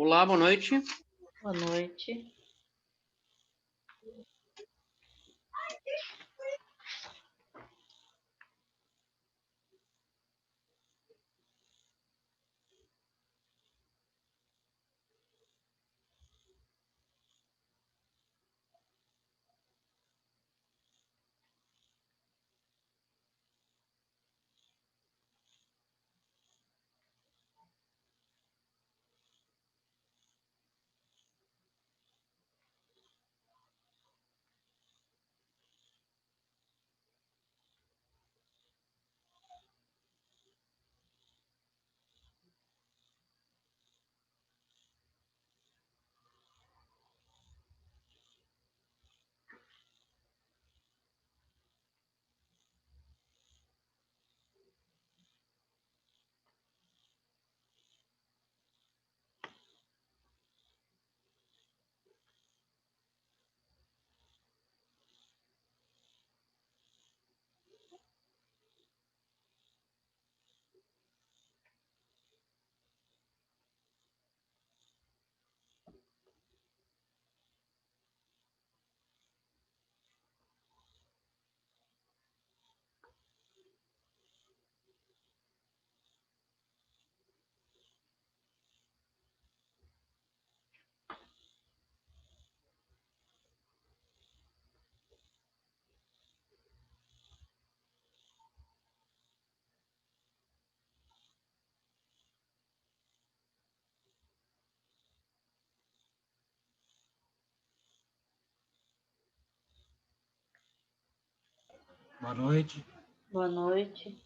Olá, boa noite. Boa noite. Boa noite. Boa noite.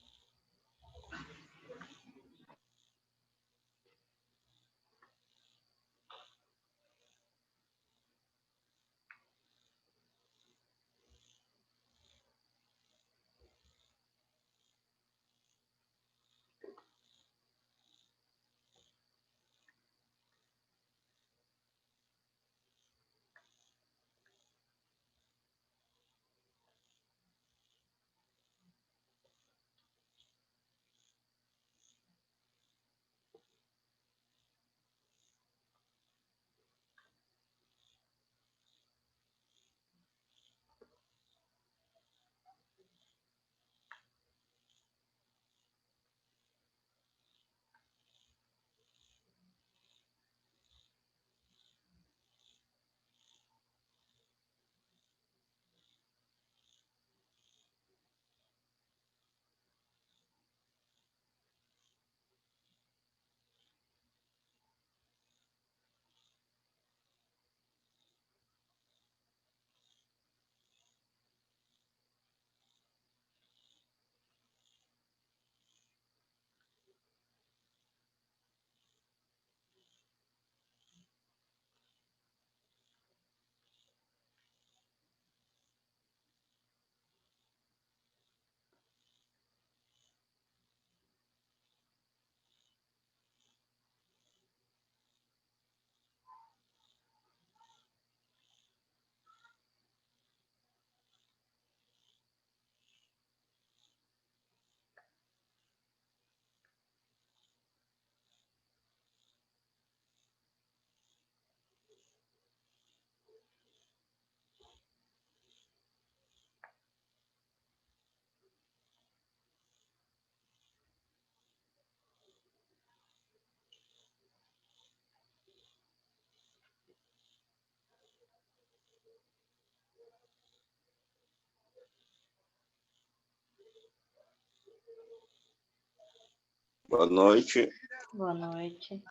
Boa noite. Boa noite.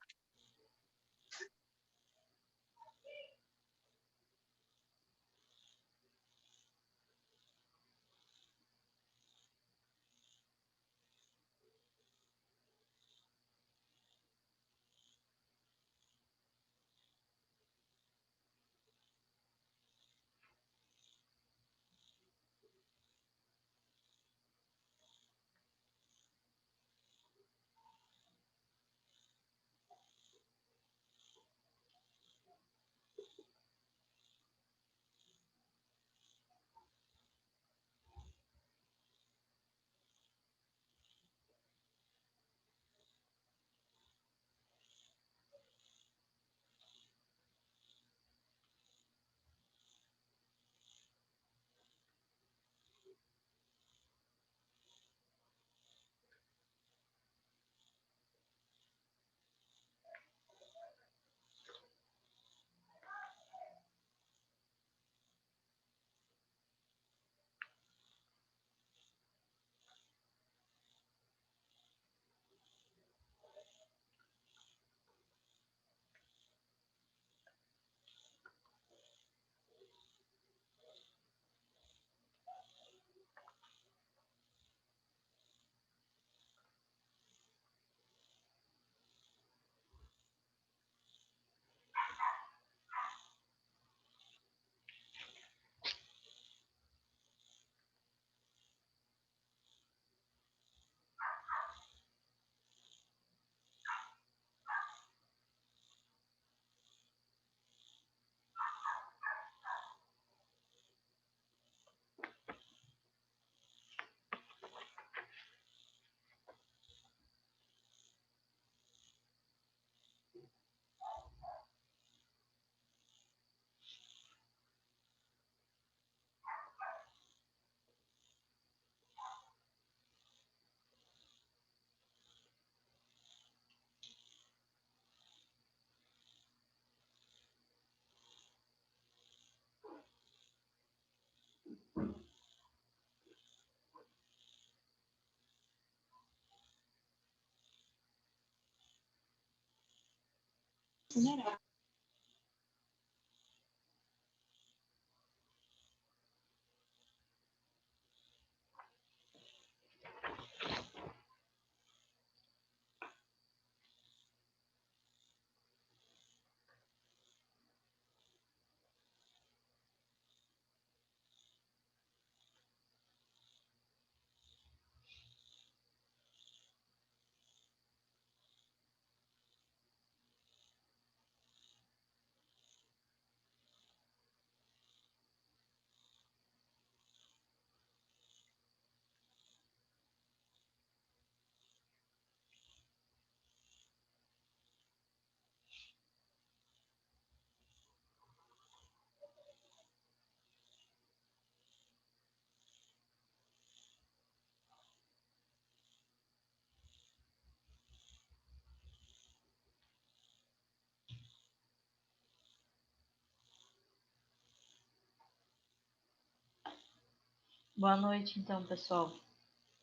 Boa noite, então, pessoal.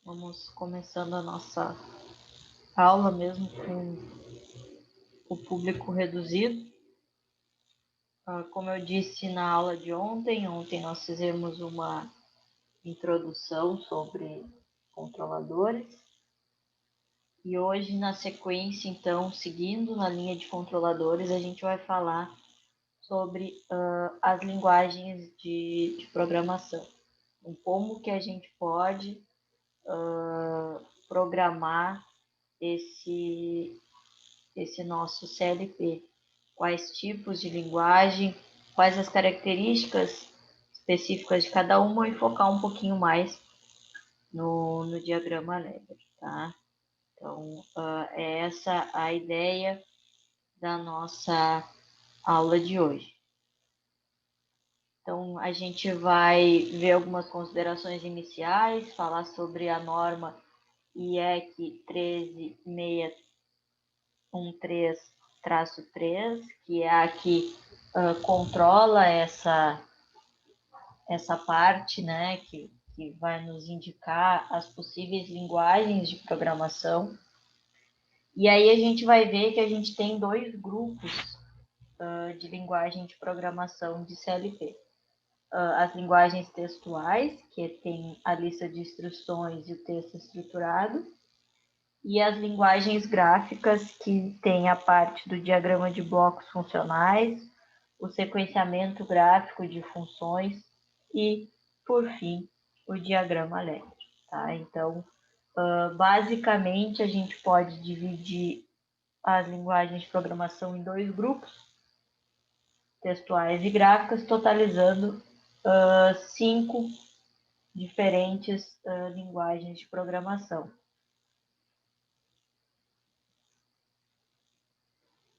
Vamos começando a nossa aula mesmo com o público reduzido. Como eu disse na aula de ontem nós fizemos uma introdução sobre controladores. E hoje, na sequência, então, seguindo na linha de controladores, a gente vai falar sobre as linguagens de programação. Então, como que a gente pode programar esse nosso CLP. Quais tipos de linguagem, quais as características específicas de cada uma e focar um pouquinho mais no diagrama Leber, tá? Então, é essa a ideia da nossa aula de hoje. Então, a gente vai ver algumas considerações iniciais, falar sobre a norma IEC 13613-3, que é a que controla essa parte, né, que vai nos indicar as possíveis linguagens de programação. E aí a gente vai ver que a gente tem dois grupos de linguagem de programação de CLP. As linguagens textuais, que tem a lista de instruções e o texto estruturado, e as linguagens gráficas, que tem a parte do diagrama de blocos funcionais, o sequenciamento gráfico de funções e, por fim, o diagrama LED. Tá? Então, basicamente, a gente pode dividir as linguagens de programação em dois grupos, textuais e gráficas, totalizando 5 diferentes linguagens de programação.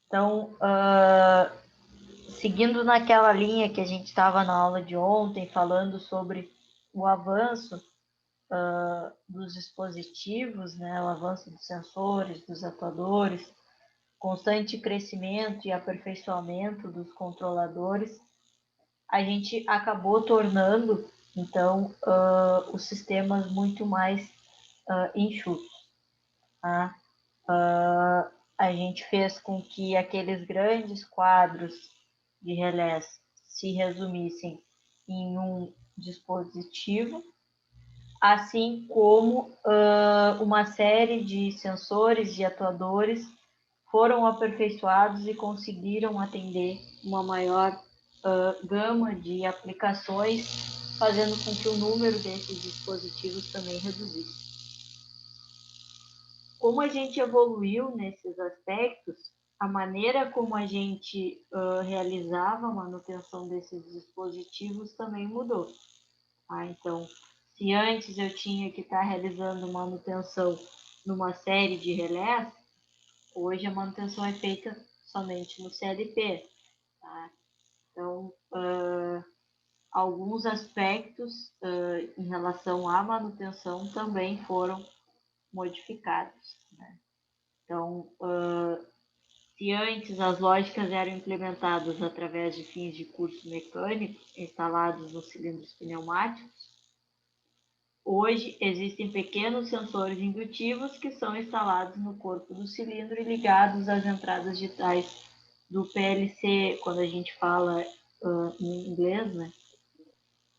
Então, seguindo naquela linha que a gente estava na aula de ontem, falando sobre o avanço dos dispositivos, né, o avanço dos sensores, dos atuadores, constante crescimento e aperfeiçoamento dos controladores, a gente acabou tornando, então, os sistemas muito mais enxutos. Tá? A gente fez com que aqueles grandes quadros de relés se resumissem em um dispositivo, assim como uma série de sensores e atuadores foram aperfeiçoados e conseguiram atender uma maior gama de aplicações, fazendo com que o número desses dispositivos também reduzisse. Como a gente evoluiu nesses aspectos, a maneira como a gente realizava a manutenção desses dispositivos também mudou. Tá? Então, se antes eu tinha que estar realizando manutenção numa série de relés, hoje a manutenção é feita somente no CLP. Tá? Então, alguns aspectos em relação à manutenção também foram modificados. Né? Então, se antes as lógicas eram implementadas através de fins de curso mecânico instalados nos cilindros pneumáticos, hoje existem pequenos sensores indutivos que são instalados no corpo do cilindro e ligados às entradas digitais do PLC, quando a gente fala em inglês, né?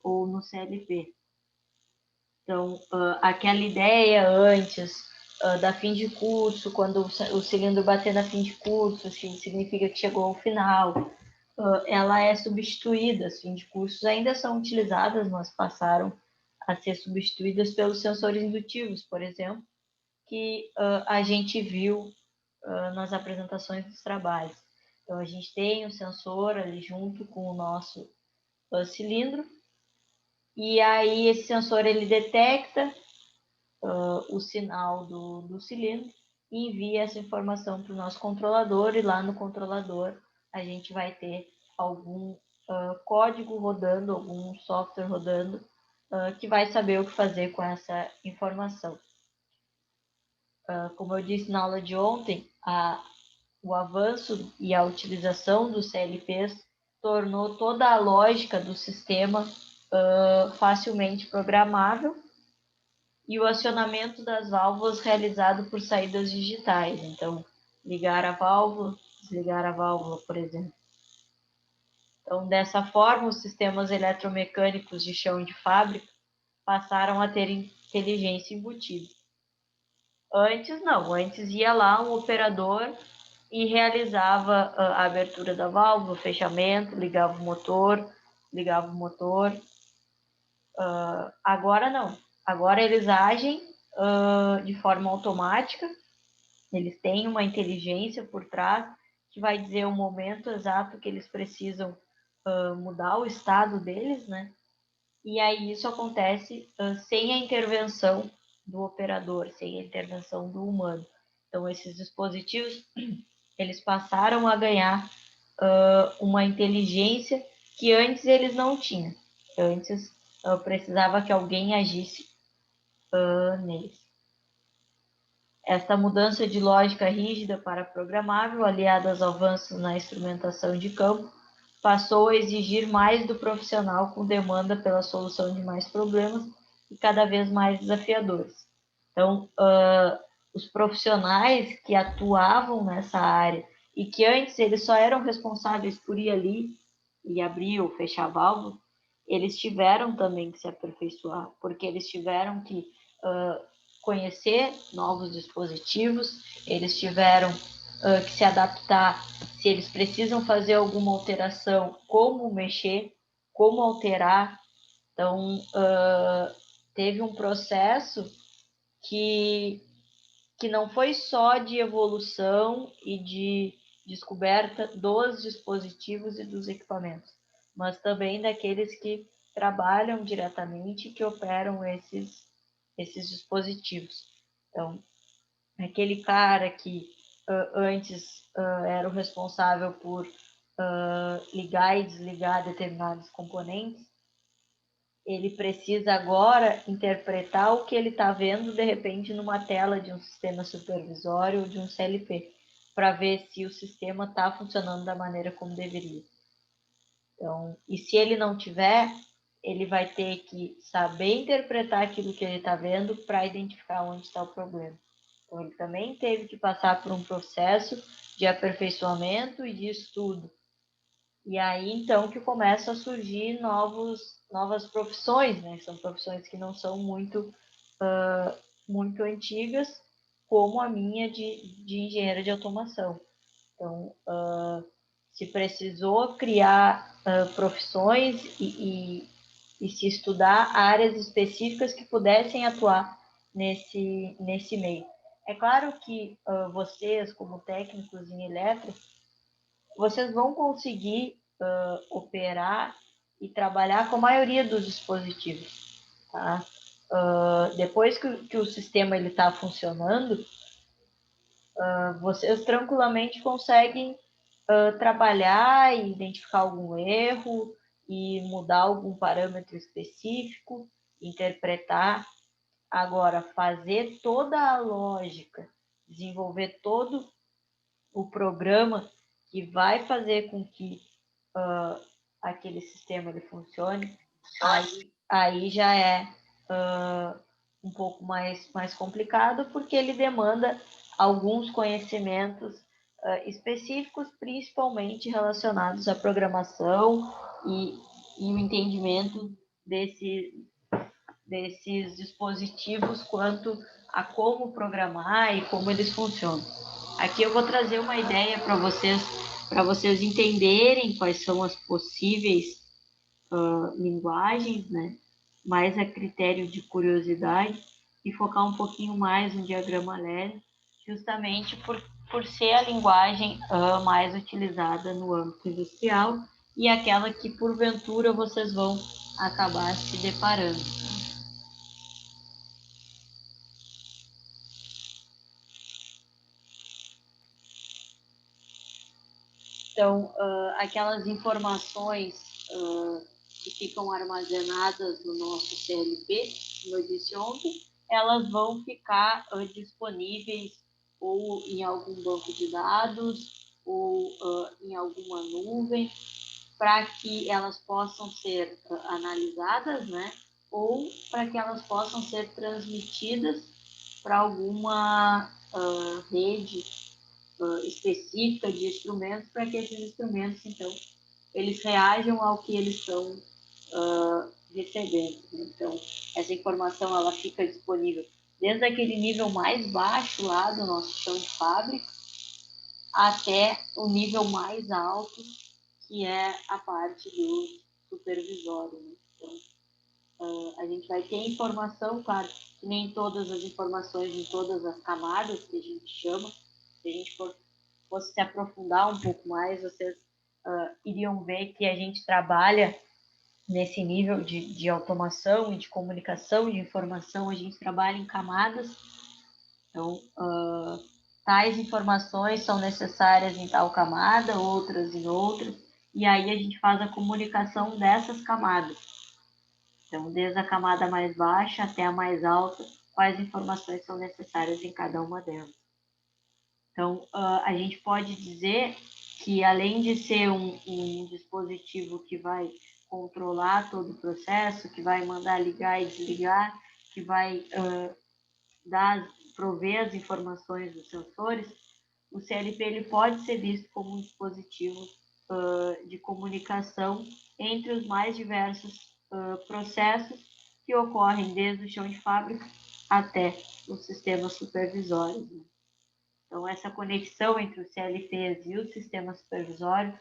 Ou no CLP. Então, aquela ideia antes da fim de curso, quando o cilindro bater na fim de curso, significa que chegou ao final, ela é substituída. As fim de cursos ainda são utilizadas, mas passaram a ser substituídas pelos sensores indutivos, por exemplo, que a gente viu nas apresentações dos trabalhos. Então, a gente tem o sensor ali junto com o nosso cilindro, e aí esse sensor ele detecta o sinal do cilindro e envia essa informação para o nosso controlador, e lá no controlador a gente vai ter algum código rodando, algum software rodando, que vai saber o que fazer com essa informação. Como eu disse na aula de ontem, o avanço e a utilização dos CLPs tornou toda a lógica do sistema facilmente programável, e o acionamento das válvulas realizado por saídas digitais. Então, ligar a válvula, desligar a válvula, por exemplo. Então, dessa forma, os sistemas eletromecânicos de chão de fábrica passaram a ter inteligência embutida. Antes, não. Antes ia lá um operador e realizava a abertura da válvula, o fechamento, ligava o motor, agora não. Agora eles agem de forma automática, eles têm uma inteligência por trás que vai dizer o momento exato que eles precisam mudar o estado deles, né? E aí isso acontece sem a intervenção do operador, sem a intervenção do humano. Então, esses dispositivos, eles passaram a ganhar uma inteligência que antes eles não tinham. Antes, precisava que alguém agisse neles. Esta mudança de lógica rígida para programável, aliada aos avanços na instrumentação de campo, passou a exigir mais do profissional, com demanda pela solução de mais problemas e cada vez mais desafiadores. Então, os profissionais que atuavam nessa área e que antes eles só eram responsáveis por ir ali e abrir ou fechar a válvula, eles tiveram também que se aperfeiçoar, porque eles tiveram que conhecer novos dispositivos, eles tiveram que se adaptar, se eles precisam fazer alguma alteração, como mexer, como alterar. Então, teve um processo que não foi só de evolução e de descoberta dos dispositivos e dos equipamentos, mas também daqueles que trabalham diretamente e que operam esses dispositivos. Então, aquele cara que antes era o responsável por ligar e desligar determinados componentes, ele precisa agora interpretar o que ele está vendo, de repente, numa tela de um sistema supervisório ou de um CLP, para ver se o sistema está funcionando da maneira como deveria. Então, e se ele não tiver, ele vai ter que saber interpretar aquilo que ele está vendo para identificar onde está o problema. Então, ele também teve que passar por um processo de aperfeiçoamento e de estudo. E aí, então, que começam a surgir novas profissões, né? São profissões que não são muito antigas, como a minha de engenheiro de automação. Então, se precisou criar profissões e se estudar áreas específicas que pudessem atuar nesse meio. É claro que vocês, como técnicos em elétrica, vocês vão conseguir operar e trabalhar com a maioria dos dispositivos, tá? Depois que o sistema está funcionando, vocês tranquilamente conseguem trabalhar e identificar algum erro e mudar algum parâmetro específico, interpretar. Agora, fazer toda a lógica, desenvolver todo o programa que vai fazer com que aquele sistema ele funcione, aí já é um pouco mais complicado, porque ele demanda alguns conhecimentos específicos, principalmente relacionados à programação e o entendimento desses dispositivos quanto a como programar e como eles funcionam. Aqui eu vou trazer uma ideia para vocês entenderem quais são as possíveis linguagens, né? Mais a critério de curiosidade, e focar um pouquinho mais no diagrama LER, justamente por ser a linguagem mais utilizada no âmbito industrial e aquela que, porventura, vocês vão acabar se deparando. Então, aquelas informações que ficam armazenadas no nosso CLP, como eu disse ontem, elas vão ficar disponíveis ou em algum banco de dados ou em alguma nuvem, para que elas possam ser analisadas, né? Ou para que elas possam ser transmitidas para alguma rede específica de instrumentos, para que esses instrumentos, então, eles reajam ao que eles estão recebendo. Então, essa informação ela fica disponível desde aquele nível mais baixo lá do nosso chão de fábrica até o nível mais alto, que é a parte do supervisório. Né? Então, a gente vai ter informação, claro, que nem todas as informações em todas as camadas que a gente chama. Se a gente fosse se aprofundar um pouco mais, vocês iriam ver que a gente trabalha nesse nível de automação e de comunicação de informação, a gente trabalha em camadas. Então, tais informações são necessárias em tal camada, outras em outra, e aí a gente faz a comunicação dessas camadas. Então, desde a camada mais baixa até a mais alta, quais informações são necessárias em cada uma delas. Então, a gente pode dizer que, além de ser um dispositivo que vai controlar todo o processo, que vai mandar ligar e desligar, que vai prover as informações dos sensores, o CLP ele pode ser visto como um dispositivo de comunicação entre os mais diversos processos que ocorrem desde o chão de fábrica até os sistemas supervisórios. Né? Então, essa conexão entre os CLPs e os sistemas supervisórios,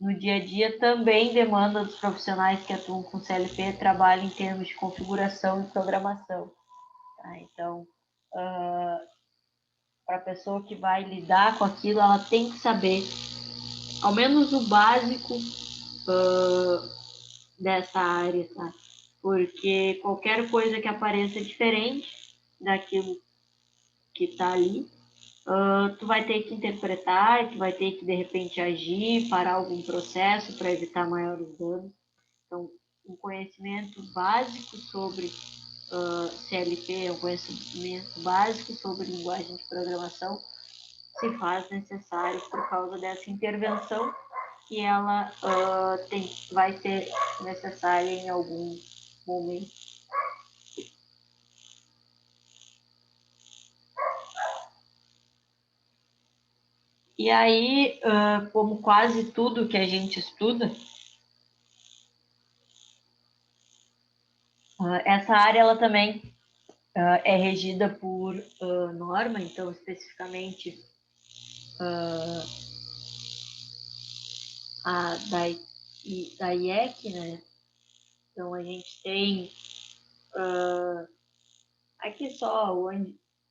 no dia a dia, também demanda dos profissionais que atuam com CLP trabalho em termos de configuração e programação. Tá? Então, para a pessoa que vai lidar com aquilo, ela tem que saber, ao menos o básico dessa área, tá? Porque qualquer coisa que apareça diferente daquilo que está ali, tu vai ter que interpretar, tu vai ter que, de repente, agir, parar algum processo para evitar maiores danos. Então, um conhecimento básico sobre CLP, um conhecimento básico sobre linguagem de programação se faz necessário por causa dessa intervenção que ela vai ser necessária em algum momento. E aí, como quase tudo que a gente estuda, essa área ela também é regida por norma, então especificamente da IEC, né? Então a gente tem aqui só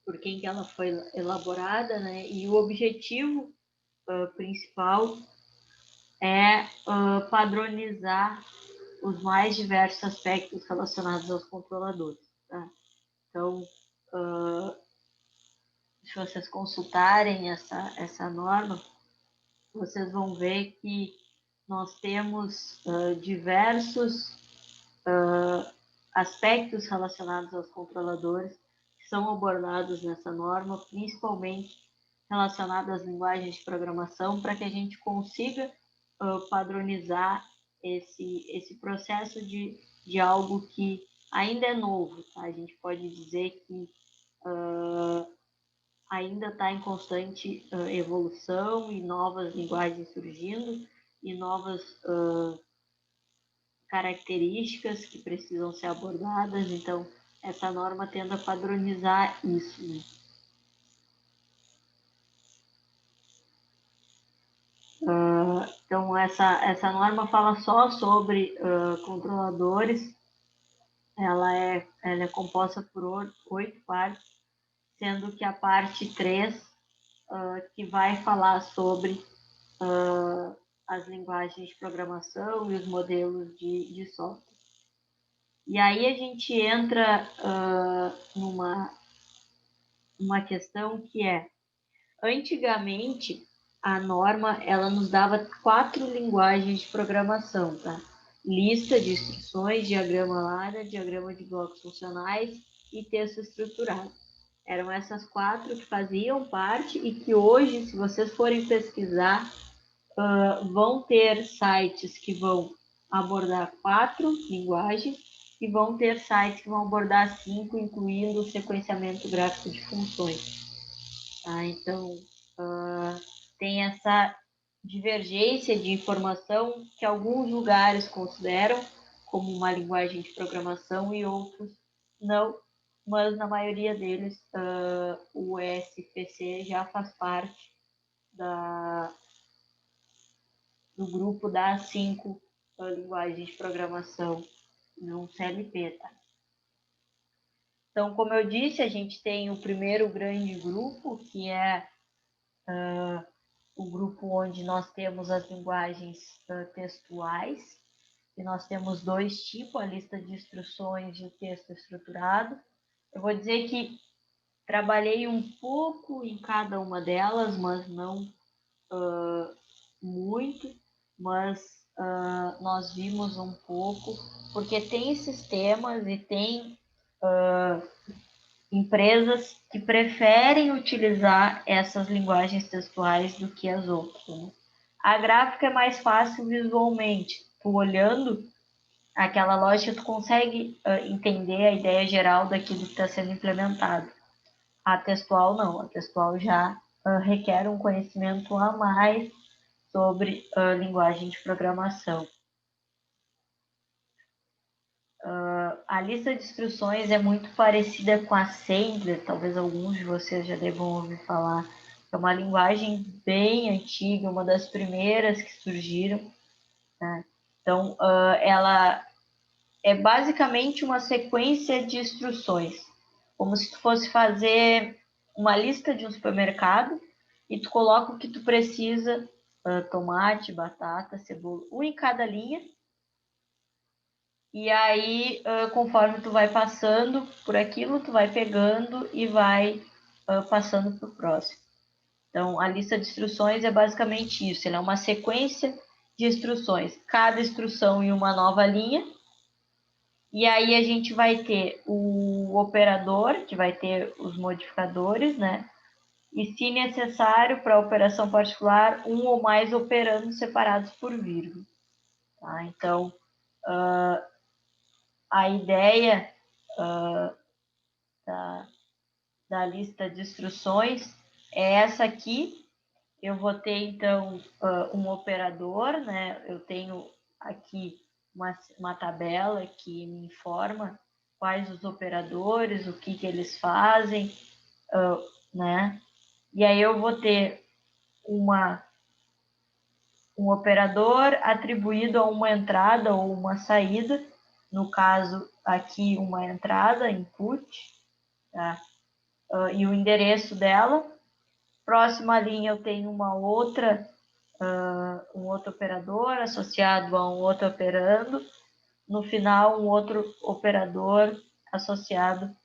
por quem que ela foi elaborada, né? E o objetivo principal é padronizar os mais diversos aspectos relacionados aos controladores. Tá? Então, se vocês consultarem essa norma, vocês vão ver que nós temos diversos aspectos relacionados aos controladores que são abordados nessa norma, principalmente relacionados às linguagens de programação, para que a gente consiga padronizar esse processo de algo que ainda é novo. Tá? A gente pode dizer que ainda está em constante evolução e novas linguagens surgindo e novas características que precisam ser abordadas. Então, essa norma tende a padronizar isso, né? Então, essa norma fala só sobre controladores. Ela é composta por 8 partes, sendo que a parte 3, que vai falar sobre as linguagens de programação e os modelos de software. E aí a gente entra numa questão que é, antigamente, a norma ela nos dava 4 linguagens de programação, tá? Lista de instruções, diagrama ladder, diagrama de blocos funcionais e texto estruturado. Eram essas 4 que faziam parte e que hoje, se vocês forem pesquisar, vão ter sites que vão abordar 4 linguagens e vão ter sites que vão abordar 5, incluindo o sequenciamento gráfico de funções. Tá? Então, tem essa divergência de informação que alguns lugares consideram como uma linguagem de programação e outros não, mas na maioria deles o SPC já faz parte do grupo das 5 linguagens de programação, não CLP, tá? Então, como eu disse, a gente tem o primeiro grande grupo, que é o grupo onde nós temos as linguagens textuais, e nós temos 2 tipos, a lista de instruções e o texto estruturado. Eu vou dizer que trabalhei um pouco em cada uma delas, mas não muito, mas nós vimos um pouco, porque tem sistemas e tem empresas que preferem utilizar essas linguagens textuais do que as outras, né? A gráfica é mais fácil visualmente. Tu olhando aquela lógica, tu consegue entender a ideia geral daquilo que está sendo implementado. A textual não. A textual já requer um conhecimento a mais sobre a linguagem de programação. A lista de instruções é muito parecida com a Assembler, talvez alguns de vocês já devam ouvir falar. É uma linguagem bem antiga, uma das primeiras que surgiram, né? Então, ela é basicamente uma sequência de instruções, como se tu fosse fazer uma lista de um supermercado e tu coloca o que tu precisa, tomate, batata, cebola, um em cada linha. E aí, conforme tu vai passando por aquilo, tu vai pegando e vai passando para o próximo. Então, a lista de instruções é basicamente isso. Ela é uma sequência de instruções. Cada instrução em uma nova linha. E aí a gente vai ter o operador, que vai ter os modificadores, né? E, se necessário, para a operação particular, um ou mais operandos separados por vírgula. Tá? Então, a ideia da lista de instruções é essa aqui. Eu vou ter, então, um operador, né? Eu tenho aqui uma tabela que me informa quais os operadores, o que eles fazem, né? E aí eu vou ter um operador atribuído a uma entrada ou uma saída, no caso aqui uma entrada, input, tá? E o endereço dela. Próxima linha eu tenho um outro operador associado a um outro operando. No final, um outro operador associado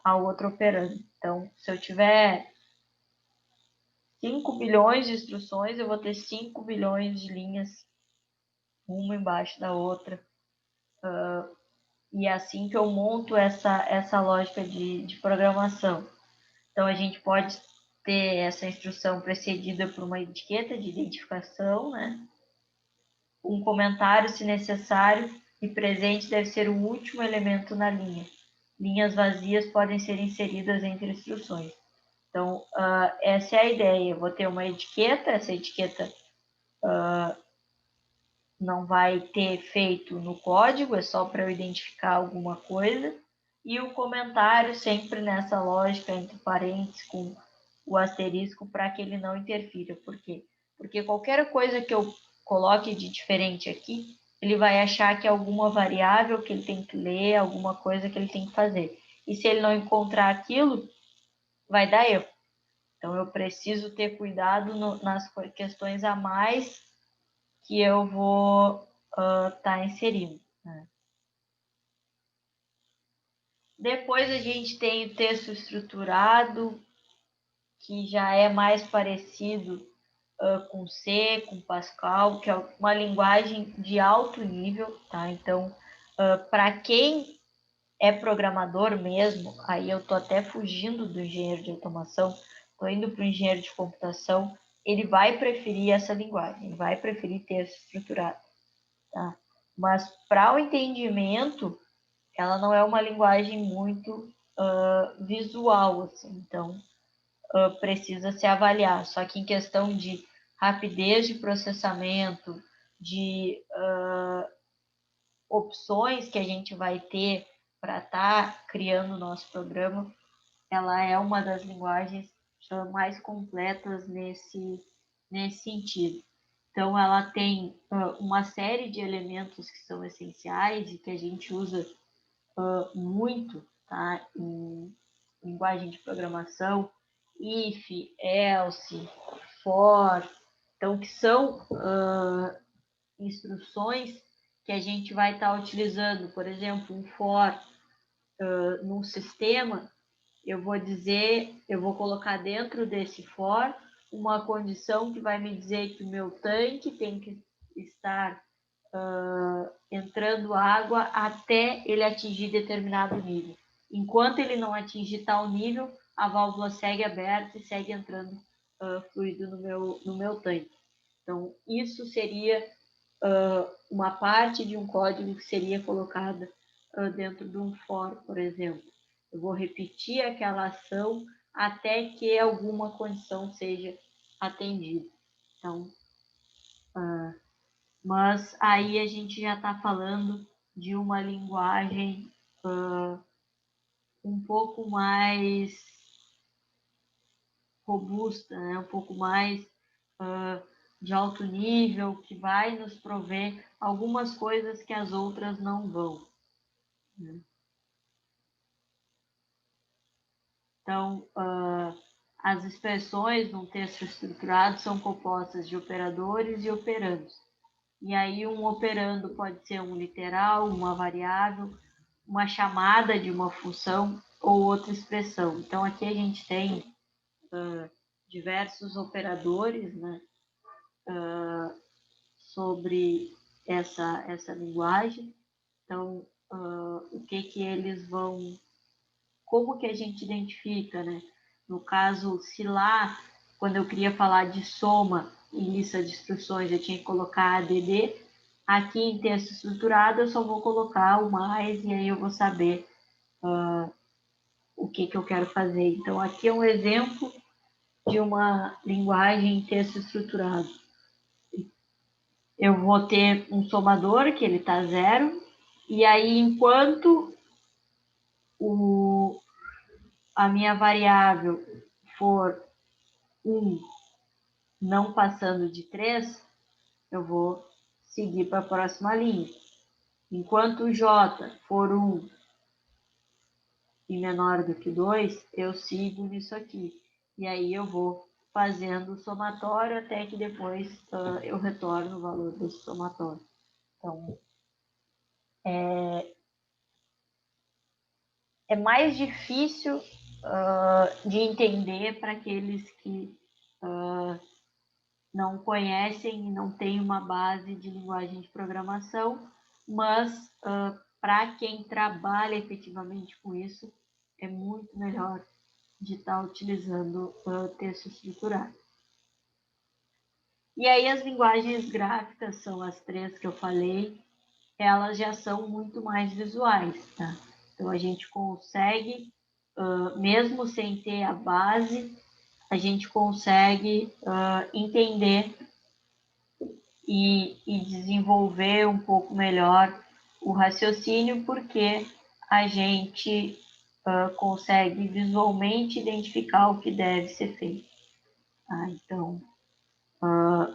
ao outro operando. Então, se eu tiver 5 bilhões de instruções, eu vou ter 5 bilhões de linhas, uma embaixo da outra. E é assim que eu monto essa lógica de programação. Então, a gente pode ter essa instrução precedida por uma etiqueta de identificação, né? Um comentário, se necessário, e presente deve ser o último elemento na linha. Linhas vazias podem ser inseridas entre instruções. Então, essa é a ideia. Eu vou ter uma etiqueta, essa etiqueta não vai ter efeito no código, é só para eu identificar alguma coisa. E o comentário sempre nessa lógica, entre parênteses, com o asterisco, para que ele não interfira. Por quê? Porque qualquer coisa que eu coloque de diferente aqui, ele vai achar que é alguma variável que ele tem que ler, alguma coisa que ele tem que fazer. E se ele não encontrar aquilo, vai dar erro. Então, eu preciso ter cuidado nas questões a mais que eu vou estar inserindo. Né? Depois a gente tem o texto estruturado, que já é mais parecido com C, com Pascal, que é uma linguagem de alto nível, tá? Então, para quem é programador mesmo, aí eu estou até fugindo do engenheiro de automação, estou indo para o engenheiro de computação, ele vai preferir essa linguagem, ele vai preferir texto estruturado, tá? Mas para o entendimento, ela não é uma linguagem muito visual, assim, então precisa se avaliar. Só que em questão de rapidez de processamento, de opções que a gente vai ter para estar criando o nosso programa, ela é uma das linguagens mais completas nesse sentido. Então, ela tem uma série de elementos que são essenciais e que a gente usa muito, tá? Em linguagem de programação, if, else, for, então que são instruções que a gente vai estar utilizando. Por exemplo, um for num sistema, eu vou colocar dentro desse for uma condição que vai me dizer que o meu tanque tem que estar entrando água até ele atingir determinado nível. Enquanto ele não atingir tal nível, a válvula segue aberta e segue entrando fluido no meu tanque. Então, isso seria uma parte de um código que seria colocada dentro de um for, por exemplo. Eu vou repetir aquela ação até que alguma condição seja atendida. Então, mas aí a gente já está falando de uma linguagem um pouco mais robusta, né? Um pouco mais de alto nível, que vai nos prover algumas coisas que as outras não vão. Né? Então, as expressões num texto estruturado são compostas de operadores e operandos. E aí um operando pode ser um literal, uma variável, uma chamada de uma função ou outra expressão. Então, aqui a gente tem diversos operadores, né, sobre essa linguagem. Então, o que eles vão... Como que a gente identifica, né? No caso, se lá, quando eu queria falar de soma em lista de instruções, eu tinha que colocar ADD, aqui em texto estruturado eu só vou colocar o mais e aí eu vou saber o que eu quero fazer. Então, aqui é um exemplo de uma linguagem em texto estruturado. Eu vou ter um somador, que ele está 0, e aí, enquanto a minha variável for 1, não passando de 3, eu vou seguir para a próxima linha. Enquanto o J for 1 e menor do que 2, eu sigo nisso aqui. E aí eu vou fazendo o somatório até que depois eu retorno o valor desse somatório. Então, é mais difícil de entender para aqueles que não conhecem e não têm uma base de linguagem de programação, mas para quem trabalha efetivamente com isso, é muito melhor de estar utilizando texto estruturado. E aí as linguagens gráficas são as 3 que eu falei, elas já são muito mais visuais, tá? Então a gente consegue, mesmo sem ter a base, a gente consegue entender e desenvolver um pouco melhor o raciocínio, porque a gente consegue visualmente identificar o que deve ser feito. Então,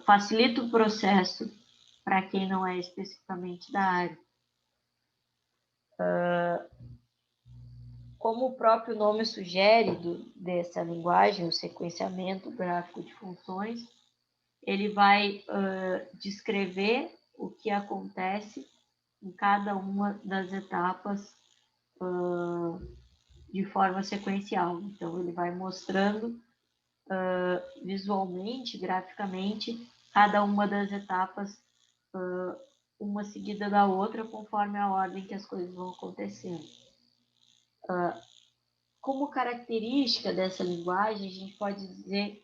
facilita o processo para quem não é especificamente da área. Como o próprio nome sugere dessa linguagem, o sequenciamento gráfico de funções, ele vai descrever o que acontece em cada uma das etapas de forma sequencial. Então, ele vai mostrando visualmente, graficamente, cada uma das etapas, uma seguida da outra, conforme a ordem que as coisas vão acontecendo. Como característica dessa linguagem, a gente pode dizer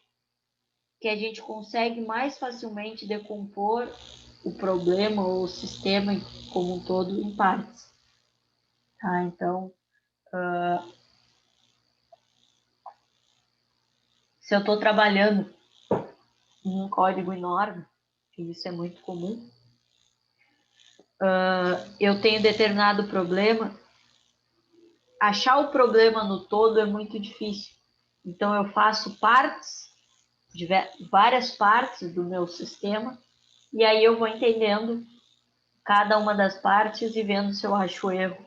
que a gente consegue mais facilmente decompor o problema ou o sistema como um todo em partes. Tá? Então, se eu estou trabalhando em um código enorme, e isso é muito comum, eu tenho determinado problema, achar o problema no todo é muito difícil. Então, eu faço várias partes do meu sistema, e aí eu vou entendendo cada uma das partes e vendo se eu acho o erro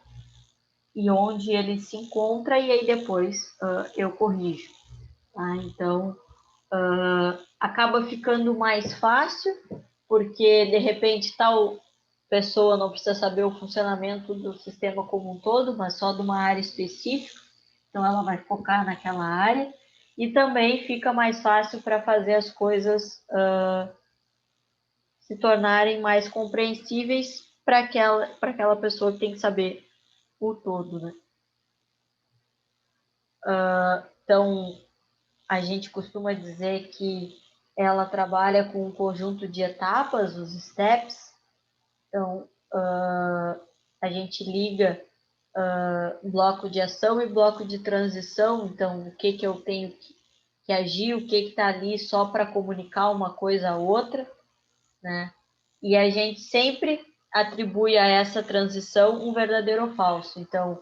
e onde ele se encontra, e aí depois eu corrijo. Tá? Então, acaba ficando mais fácil, porque de repente tal pessoa não precisa saber o funcionamento do sistema como um todo, mas só de uma área específica, então ela vai focar naquela área, e também fica mais fácil para fazer as coisas se tornarem mais compreensíveis para aquela pessoa que tem que saber o todo, né? Então, a gente costuma dizer que ela trabalha com um conjunto de etapas, os steps. Então, a gente liga bloco de ação e bloco de transição. Então, o que eu tenho que agir, o que está ali só para comunicar uma coisa a outra, né? E a gente sempre atribui a essa transição um verdadeiro ou falso. Então,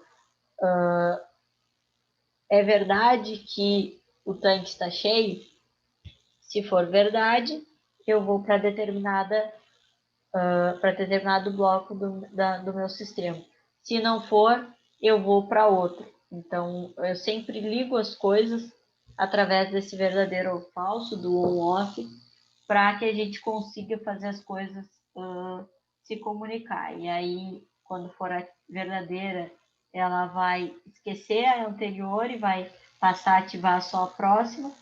é verdade que o tanque está cheio? Se for verdade, eu vou para determinado bloco do meu sistema. Se não for, eu vou para outro. Então, eu sempre ligo as coisas através desse verdadeiro ou falso, do on-off, para que a gente consiga fazer as coisas se comunicar. E aí, quando for a verdadeira, ela vai esquecer a anterior e vai passar a ativar só a próxima.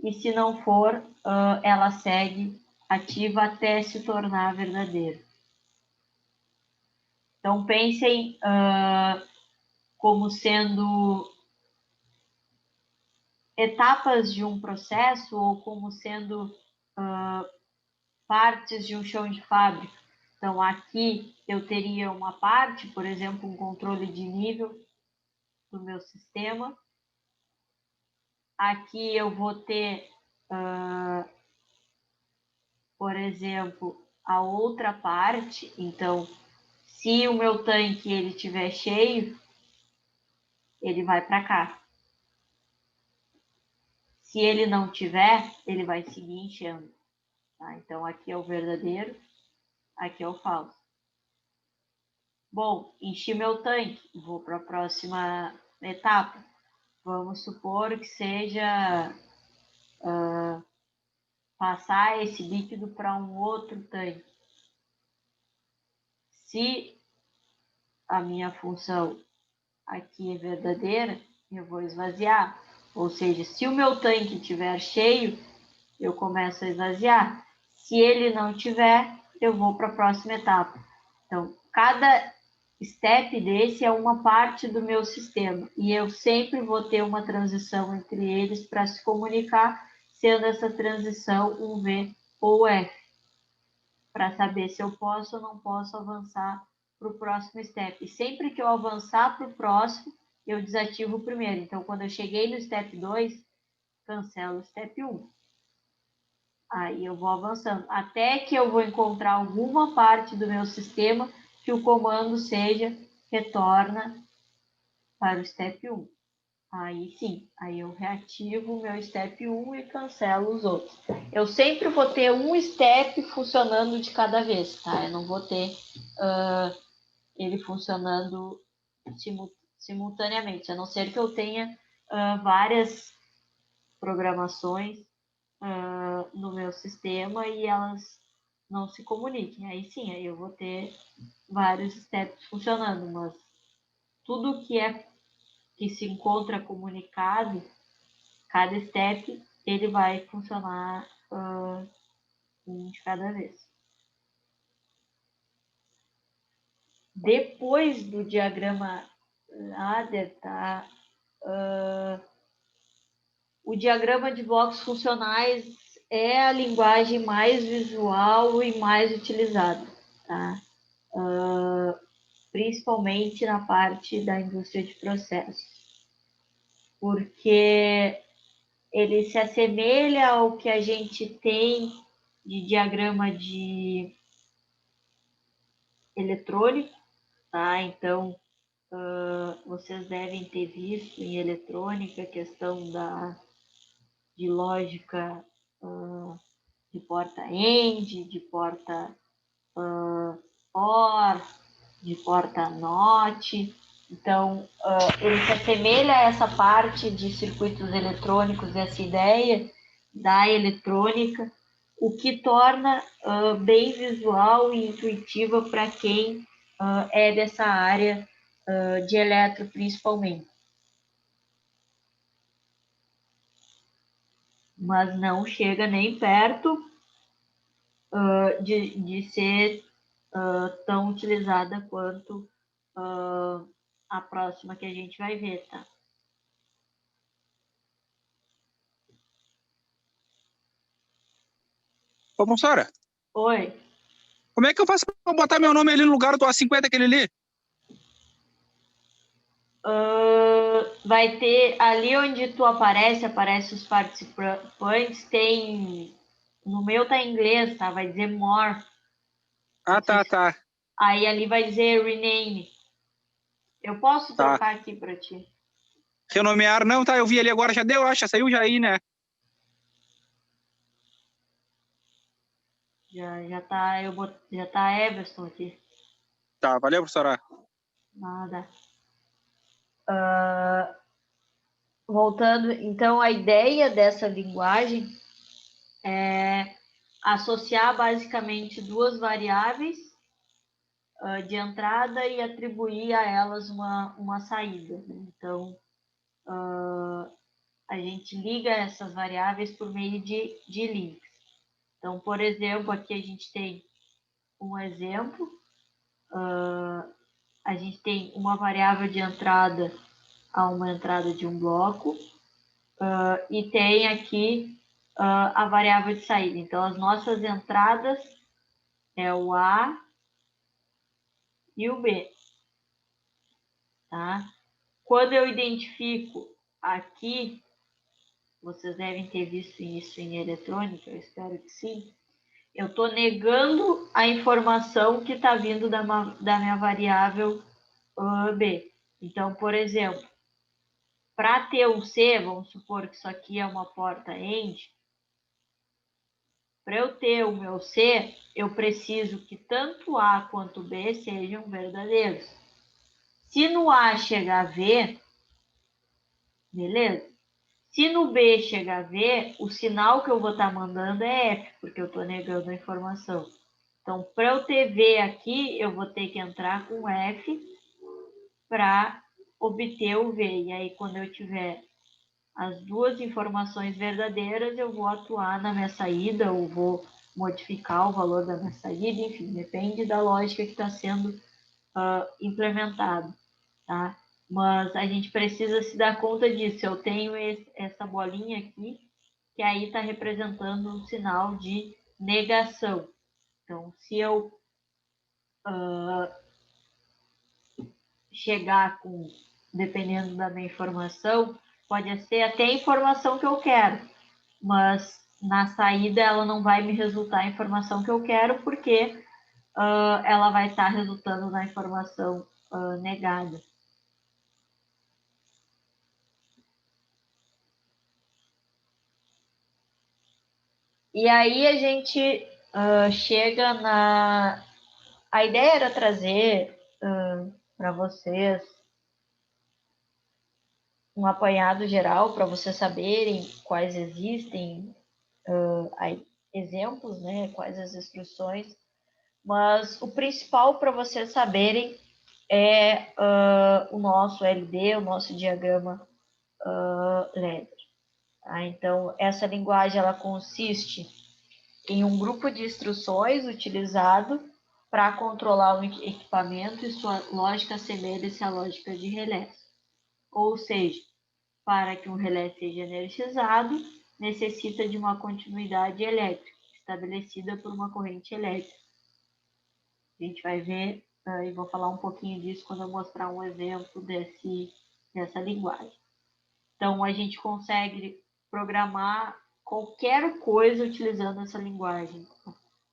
E se não for, ela segue ativa até se tornar verdadeira. Então, pensem como sendo etapas de um processo ou como sendo partes de um chão de fábrica. Então, aqui eu teria uma parte, por exemplo, um controle de nível do meu sistema. Aqui eu vou ter, por exemplo, a outra parte. Então, se o meu tanque ele estiver cheio, ele vai para cá. Se ele não tiver, ele vai seguir enchendo. Tá? Então, aqui é o verdadeiro, aqui é o falso. Bom, enchi meu tanque, vou para a próxima etapa. Vamos supor que seja passar esse líquido para um outro tanque. Se a minha função aqui é verdadeira, eu vou esvaziar. Ou seja, se o meu tanque estiver cheio, eu começo a esvaziar. Se ele não tiver, eu vou para a próxima etapa. Então, cada step desse é uma parte do meu sistema. E eu sempre vou ter uma transição entre eles para se comunicar, sendo essa transição um V ou F, para saber se eu posso ou não posso avançar para o próximo step. E sempre que eu avançar para o próximo, eu desativo o primeiro. Então, quando eu cheguei no step 2, cancelo o step 1. Aí eu vou avançando, até que eu vou encontrar alguma parte do meu sistema que o comando seja retorna para o step 1. Aí sim, aí eu reativo o meu step 1 e cancelo os outros. Eu sempre vou ter um step funcionando de cada vez, tá? Eu não vou ter ele funcionando simultaneamente, a não ser que eu tenha várias programações no meu sistema e elas não se comuniquem. Aí sim, aí eu vou ter vários steps funcionando, mas tudo que se encontra comunicado, cada step ele vai funcionar um de cada vez. Depois do diagrama ladder, tá? O diagrama de blocos funcionais é a linguagem mais visual e mais utilizada, tá? Principalmente na parte da indústria de processos, porque ele se assemelha ao que a gente tem de diagrama de eletrônico, tá? Então, vocês devem ter visto em eletrônica a questão de lógica de porta AND, de porta OR, de porta NOT. Então, ele se assemelha a essa parte de circuitos eletrônicos, essa ideia da eletrônica, o que torna bem visual e intuitiva para quem é dessa área de eletro, principalmente. Mas não chega nem perto de ser tão utilizada quanto a próxima que a gente vai ver, tá? Ô, Monsora, Oi. como é que eu faço pra botar meu nome ali no lugar do A50 aquele ali? Vai ter ali onde tu aparece os participantes, tem. No meu tá em inglês, tá? Vai dizer more. Ah, tá, tá. Aí ali vai dizer rename. Eu posso Tá. trocar aqui para ti. Renomear, não, tá, eu vi ali agora, já deu, acho, já saiu já aí, né? Já tá, já tá Everson aqui. Tá, valeu, professora. Nada. Voltando, então a ideia dessa linguagem é associar basicamente duas variáveis de entrada e atribuir a elas uma saída. Então, a gente liga essas variáveis por meio de links. Então, por exemplo, aqui a gente tem um exemplo, a gente tem uma variável de entrada a uma entrada de um bloco, e tem aqui a variável de saída. Então, as nossas entradas é o A e o B. Tá? Quando eu identifico aqui, vocês devem ter visto isso em eletrônica, eu espero que sim, eu estou negando a informação que está vindo da minha variável B. Então, por exemplo, para ter um C, vamos supor que isso aqui é uma porta AND, para eu ter o meu C, eu preciso que tanto A quanto B sejam verdadeiros. Se no A chegar V, beleza? Se no B chegar V, o sinal que eu vou estar mandando é F, porque eu estou negando a informação. Então, para eu ter V aqui, eu vou ter que entrar com F para obter o V. E aí, quando eu tiver as duas informações verdadeiras, eu vou atuar na minha saída ou vou modificar o valor da minha saída, enfim, depende da lógica que está sendo implementado, tá? Mas a gente precisa se dar conta disso. Eu tenho essa bolinha aqui, que aí está representando um sinal de negação. Então, se eu chegar com, dependendo da minha informação, pode ser até a informação que eu quero, mas na saída ela não vai me resultar a informação que eu quero, porque ela vai estar resultando na informação negada. E aí a gente chega na... A ideia era trazer para vocês um apanhado geral, para vocês saberem quais existem exemplos, né, quais as instruções, mas o principal para vocês saberem é o nosso LD, o nosso diagrama Ledger. Tá? Então, essa linguagem ela consiste em um grupo de instruções utilizado para controlar um equipamento e sua lógica assemelha-se à lógica de relé. Ou seja, para que um relé seja energizado, necessita de uma continuidade elétrica, estabelecida por uma corrente elétrica. A gente vai ver, e vou falar um pouquinho disso quando eu mostrar um exemplo dessa linguagem. Então, a gente consegue programar qualquer coisa utilizando essa linguagem.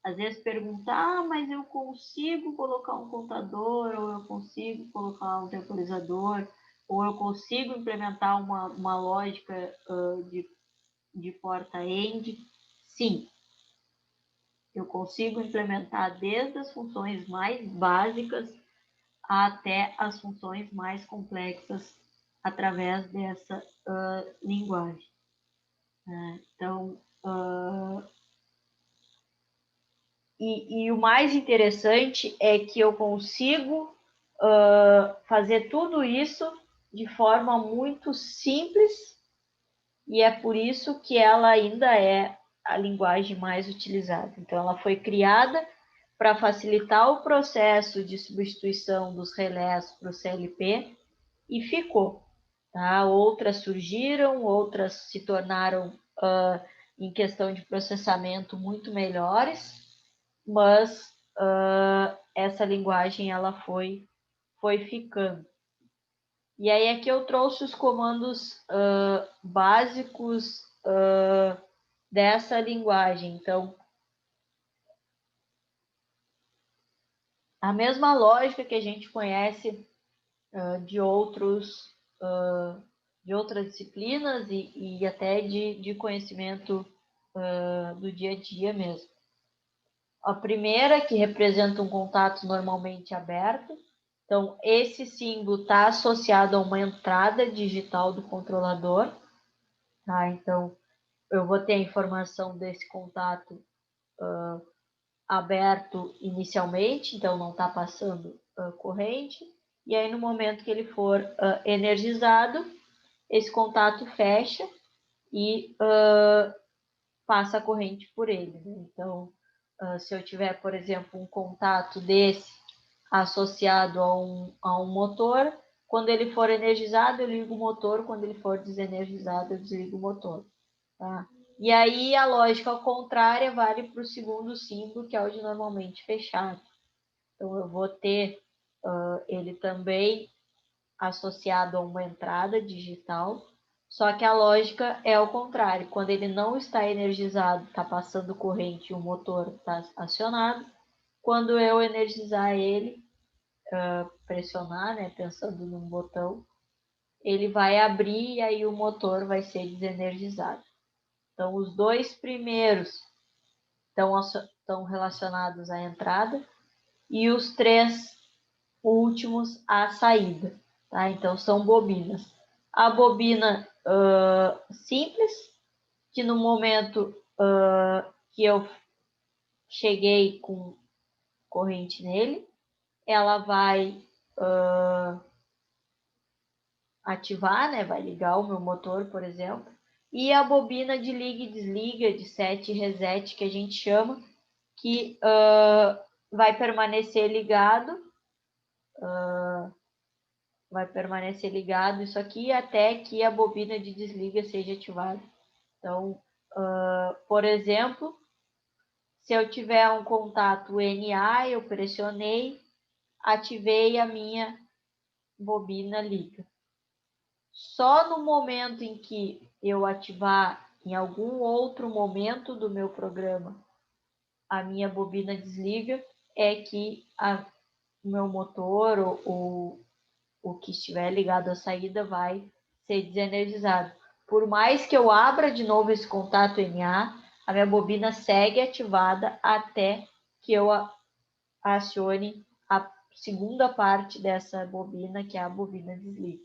Às vezes perguntar, mas eu consigo colocar um contador, ou eu consigo colocar um temporizador, ou eu consigo implementar uma lógica de porta-end? Sim, eu consigo implementar desde as funções mais básicas até as funções mais complexas através dessa linguagem. Então, e o mais interessante é que eu consigo fazer tudo isso de forma muito simples, e é por isso que ela ainda é a linguagem mais utilizada. Então, ela foi criada para facilitar o processo de substituição dos relés para o CLP e ficou. Tá? Outras surgiram, outras se tornaram, em questão de processamento, muito melhores, mas essa linguagem ela foi ficando. E aí aqui eu trouxe os comandos básicos dessa linguagem. Então, a mesma lógica que a gente conhece de outras disciplinas e até de conhecimento do dia a dia mesmo. A primeira, que representa um contato normalmente aberto. Então, esse símbolo está associado a uma entrada digital do controlador. Tá? Então, eu vou ter a informação desse contato aberto inicialmente, então não está passando corrente. E aí, no momento que ele for energizado, esse contato fecha e passa a corrente por ele. Né? Então, se eu tiver, por exemplo, um contato desse associado a um motor, quando ele for energizado, eu ligo o motor, quando ele for desenergizado, eu desligo o motor. Tá? E aí a lógica ao contrária vale para o segundo símbolo, que é o de normalmente fechado. Então, eu vou ter ele também associado a uma entrada digital, só que a lógica é ao contrário. Quando ele não está energizado, está passando corrente e o motor está acionado. Quando eu energizar ele, pressionar, né, pensando num botão, ele vai abrir e aí o motor vai ser desenergizado. Então, os dois primeiros estão relacionados à entrada e os três últimos à saída. Tá? Então, são bobinas. A bobina simples, que no momento que eu cheguei com corrente nele, ela vai ativar, né? Vai ligar o meu motor, por exemplo. E a bobina de liga e desliga, de set e reset, que a gente chama, que vai permanecer ligado, isso aqui até que a bobina de desliga seja ativada. Então, por exemplo, se eu tiver um contato NA, eu pressionei, ativei a minha bobina liga. Só no momento em que eu ativar em algum outro momento do meu programa a minha bobina desliga, é que o meu motor ou o que estiver ligado à saída vai ser desenergizado. Por mais que eu abra de novo esse contato NA, a minha bobina segue ativada até que eu acione a segunda parte dessa bobina, que é a bobina desliga.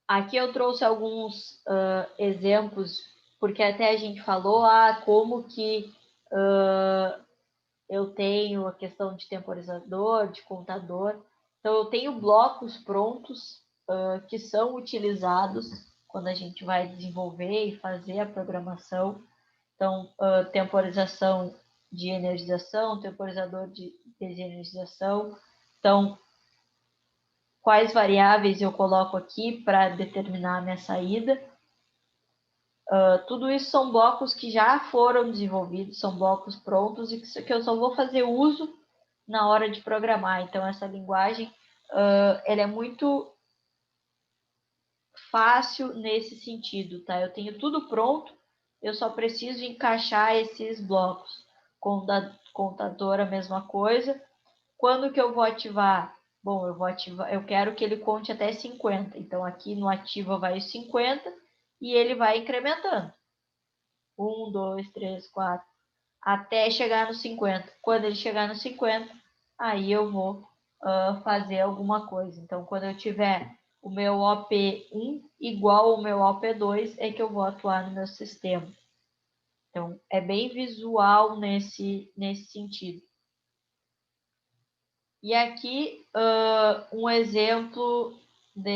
Aqui eu trouxe alguns exemplos, porque até a gente falou como que eu tenho a questão de temporizador, de contador. Então, eu tenho blocos prontos que são utilizados quando a gente vai desenvolver e fazer a programação. Então, temporização de energização, temporizador de desenergização. Então, quais variáveis eu coloco aqui para determinar a minha saída. Tudo isso são blocos que já foram desenvolvidos, são blocos prontos e que eu só vou fazer uso na hora de programar. Então, essa linguagem ela é muito fácil nesse sentido, tá? Eu tenho tudo pronto, eu só preciso encaixar esses blocos. Contador, a mesma coisa. Quando que eu vou ativar? Bom, eu quero que ele conte até 50. Então, aqui no ativa vai 50 e ele vai incrementando. 1, 2, 3, 4, até chegar no 50. Quando ele chegar no 50, aí eu vou fazer alguma coisa. Então, quando eu tiver o meu OP1 igual ao meu OP2, é que eu vou atuar no meu sistema. Então, é bem visual nesse sentido. E aqui, um exemplo da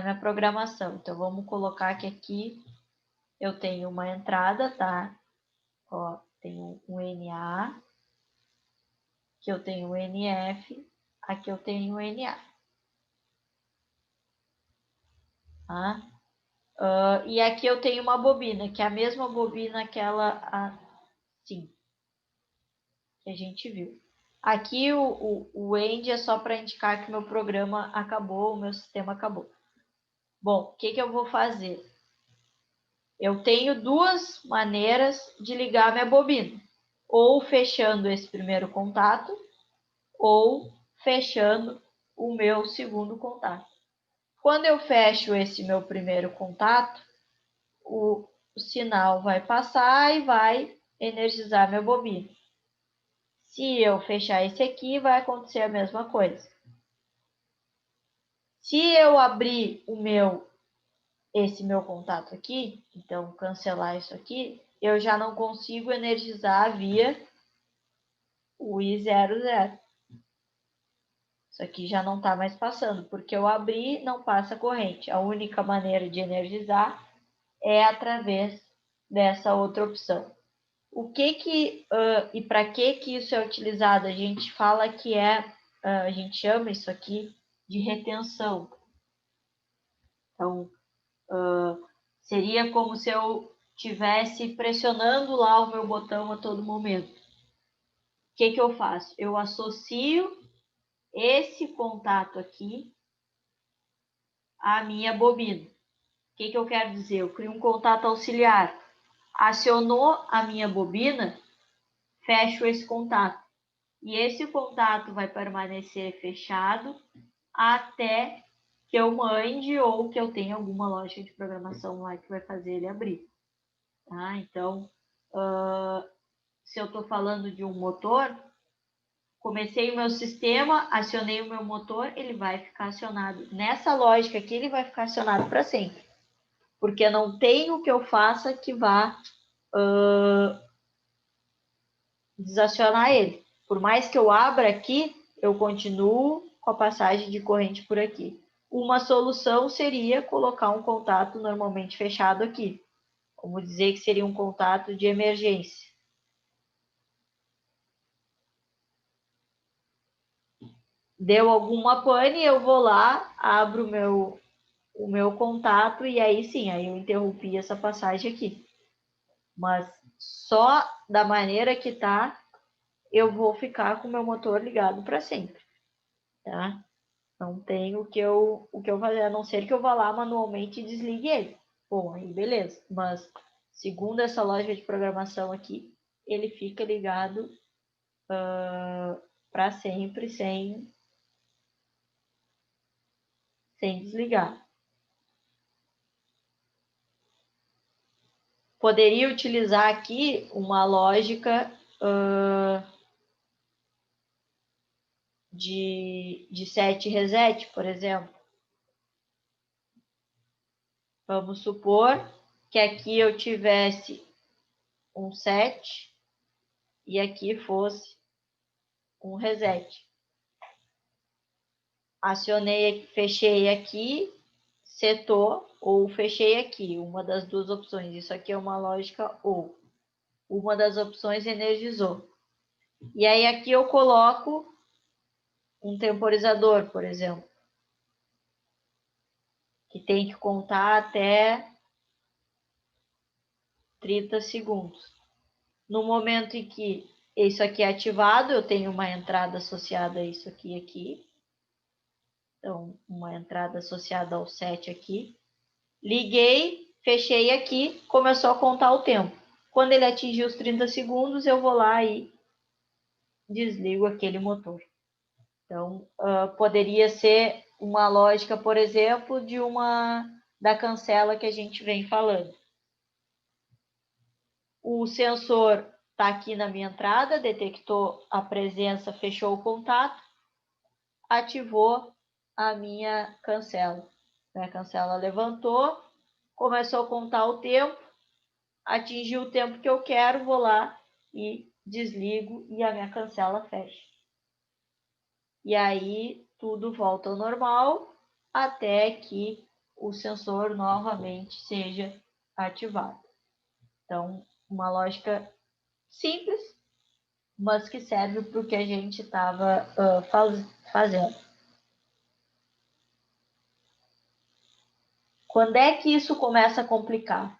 minha programação. Então, vamos colocar que aqui eu tenho uma entrada, tá? Ó, tenho um NA, aqui eu tenho um NF, aqui eu tenho um NA. Tá? E aqui eu tenho uma bobina, que é a mesma bobina aquela assim, que a gente viu. Aqui o end é só para indicar que meu programa acabou, o meu sistema acabou. Bom, o que eu vou fazer? Eu tenho duas maneiras de ligar minha bobina. Ou fechando esse primeiro contato, ou fechando o meu segundo contato. Quando eu fecho esse meu primeiro contato, o sinal vai passar e vai energizar minha bobina. Se eu fechar esse aqui, vai acontecer a mesma coisa. Se eu abrir esse meu contato aqui, então cancelar isso aqui, eu já não consigo energizar via o I00. Isso aqui já não está mais passando, porque eu abri, não passa corrente. A única maneira de energizar é através dessa outra opção. O que e para que isso é utilizado? A gente fala que a gente chama isso aqui de retenção. Então, seria como se eu estivesse pressionando lá o meu botão a todo momento. O que eu faço? Eu associo esse contato aqui à minha bobina. O que eu quero dizer? Eu crio um contato auxiliar. Acionou a minha bobina, fecho esse contato. E esse contato vai permanecer fechado até que eu mande ou que eu tenha alguma lógica de programação lá que vai fazer ele abrir. Tá? Então, se eu estou falando de um motor, comecei o meu sistema, acionei o meu motor, ele vai ficar acionado. Nessa lógica aqui, ele vai ficar acionado para sempre. Porque não tem o que eu faça que vá desacionar ele. Por mais que eu abra aqui, eu continuo com a passagem de corrente por aqui. Uma solução seria colocar um contato normalmente fechado aqui. Vamos dizer que seria um contato de emergência. Deu alguma pane, eu vou lá, abro o meu contato e aí sim, aí eu interrompi essa passagem aqui. Mas só da maneira que tá, eu vou ficar com o meu motor ligado para sempre, tá? Não tem o que eu fazer, a não ser que eu vá lá manualmente e desligue ele. Bom, aí beleza. Mas, segundo essa lógica de programação aqui, ele fica ligado para sempre, sem desligar. Poderia utilizar aqui uma lógica de set reset, por exemplo. Vamos supor que aqui eu tivesse um set e aqui fosse um reset. Acionei, fechei aqui, setou, ou fechei aqui, uma das duas opções. Isso aqui é uma lógica ou. Uma das opções energizou. E aí aqui eu coloco um temporizador, por exemplo, que tem que contar até 30 segundos. No momento em que isso aqui é ativado, eu tenho uma entrada associada a isso aqui. Então, uma entrada associada ao set aqui. Liguei, fechei aqui, começou a contar o tempo. Quando ele atingir os 30 segundos, eu vou lá e desligo aquele motor. Então, poderia ser uma lógica, por exemplo, da cancela que a gente vem falando. O sensor está aqui na minha entrada, detectou a presença, fechou o contato, ativou a minha cancela. A cancela levantou, começou a contar o tempo, atingiu o tempo que eu quero, vou lá e desligo e a minha cancela fecha. E aí tudo volta ao normal até que o sensor novamente seja ativado. Então, uma lógica simples, mas que serve para o que a gente estava fazendo. Quando é que isso começa a complicar?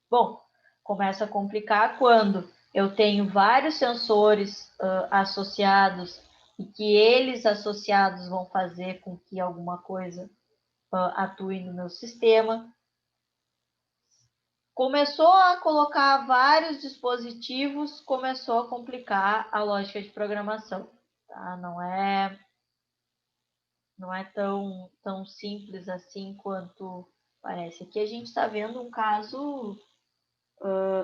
Bom, começa a complicar quando eu tenho vários sensores associados e que eles associados vão fazer com que alguma coisa atue no meu sistema. Começou a colocar vários dispositivos, começou a complicar a lógica de programação. Tá? Não é tão simples assim quanto parece. Aqui a gente está vendo um caso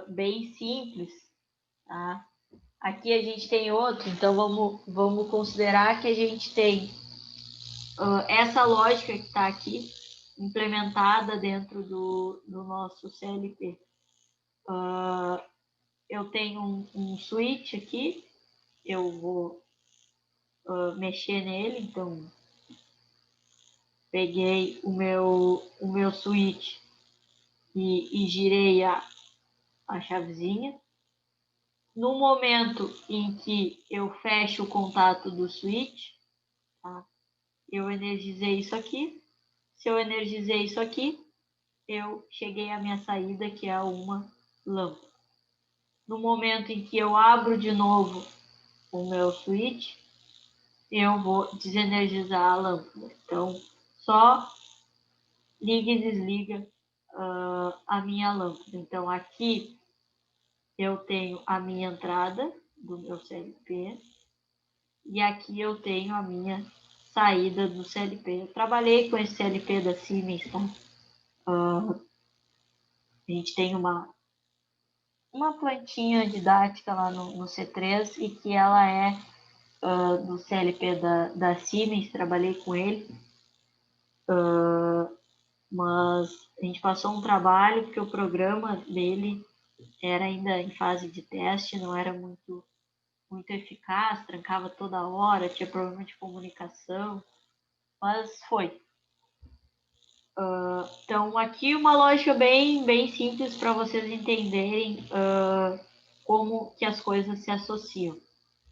bem simples. Tá? Aqui a gente tem outro, então vamos considerar que a gente tem essa lógica que está aqui implementada dentro do nosso CLP. Eu tenho um switch aqui, eu vou mexer nele, então peguei o meu switch e girei a chavezinha. No momento em que eu fecho o contato do switch, tá? Eu energizei isso aqui. Se eu energizei isso aqui, eu cheguei à minha saída, que é uma lâmpada. No momento em que eu abro de novo o meu switch, eu vou desenergizar a lâmpada. Então, só liga e desliga a minha lâmpada. Então, aqui eu tenho a minha entrada do meu CLP e aqui eu tenho a minha saída do CLP. Eu trabalhei com esse CLP da Siemens, tá? A gente tem uma plantinha didática lá no C3 e que ela é do CLP da Siemens, trabalhei com ele. Mas a gente passou um trabalho porque o programa dele era ainda em fase de teste, não era muito eficaz, trancava toda hora, tinha problema de comunicação, mas foi. Então, aqui uma lógica bem simples para vocês entenderem como que as coisas se associam.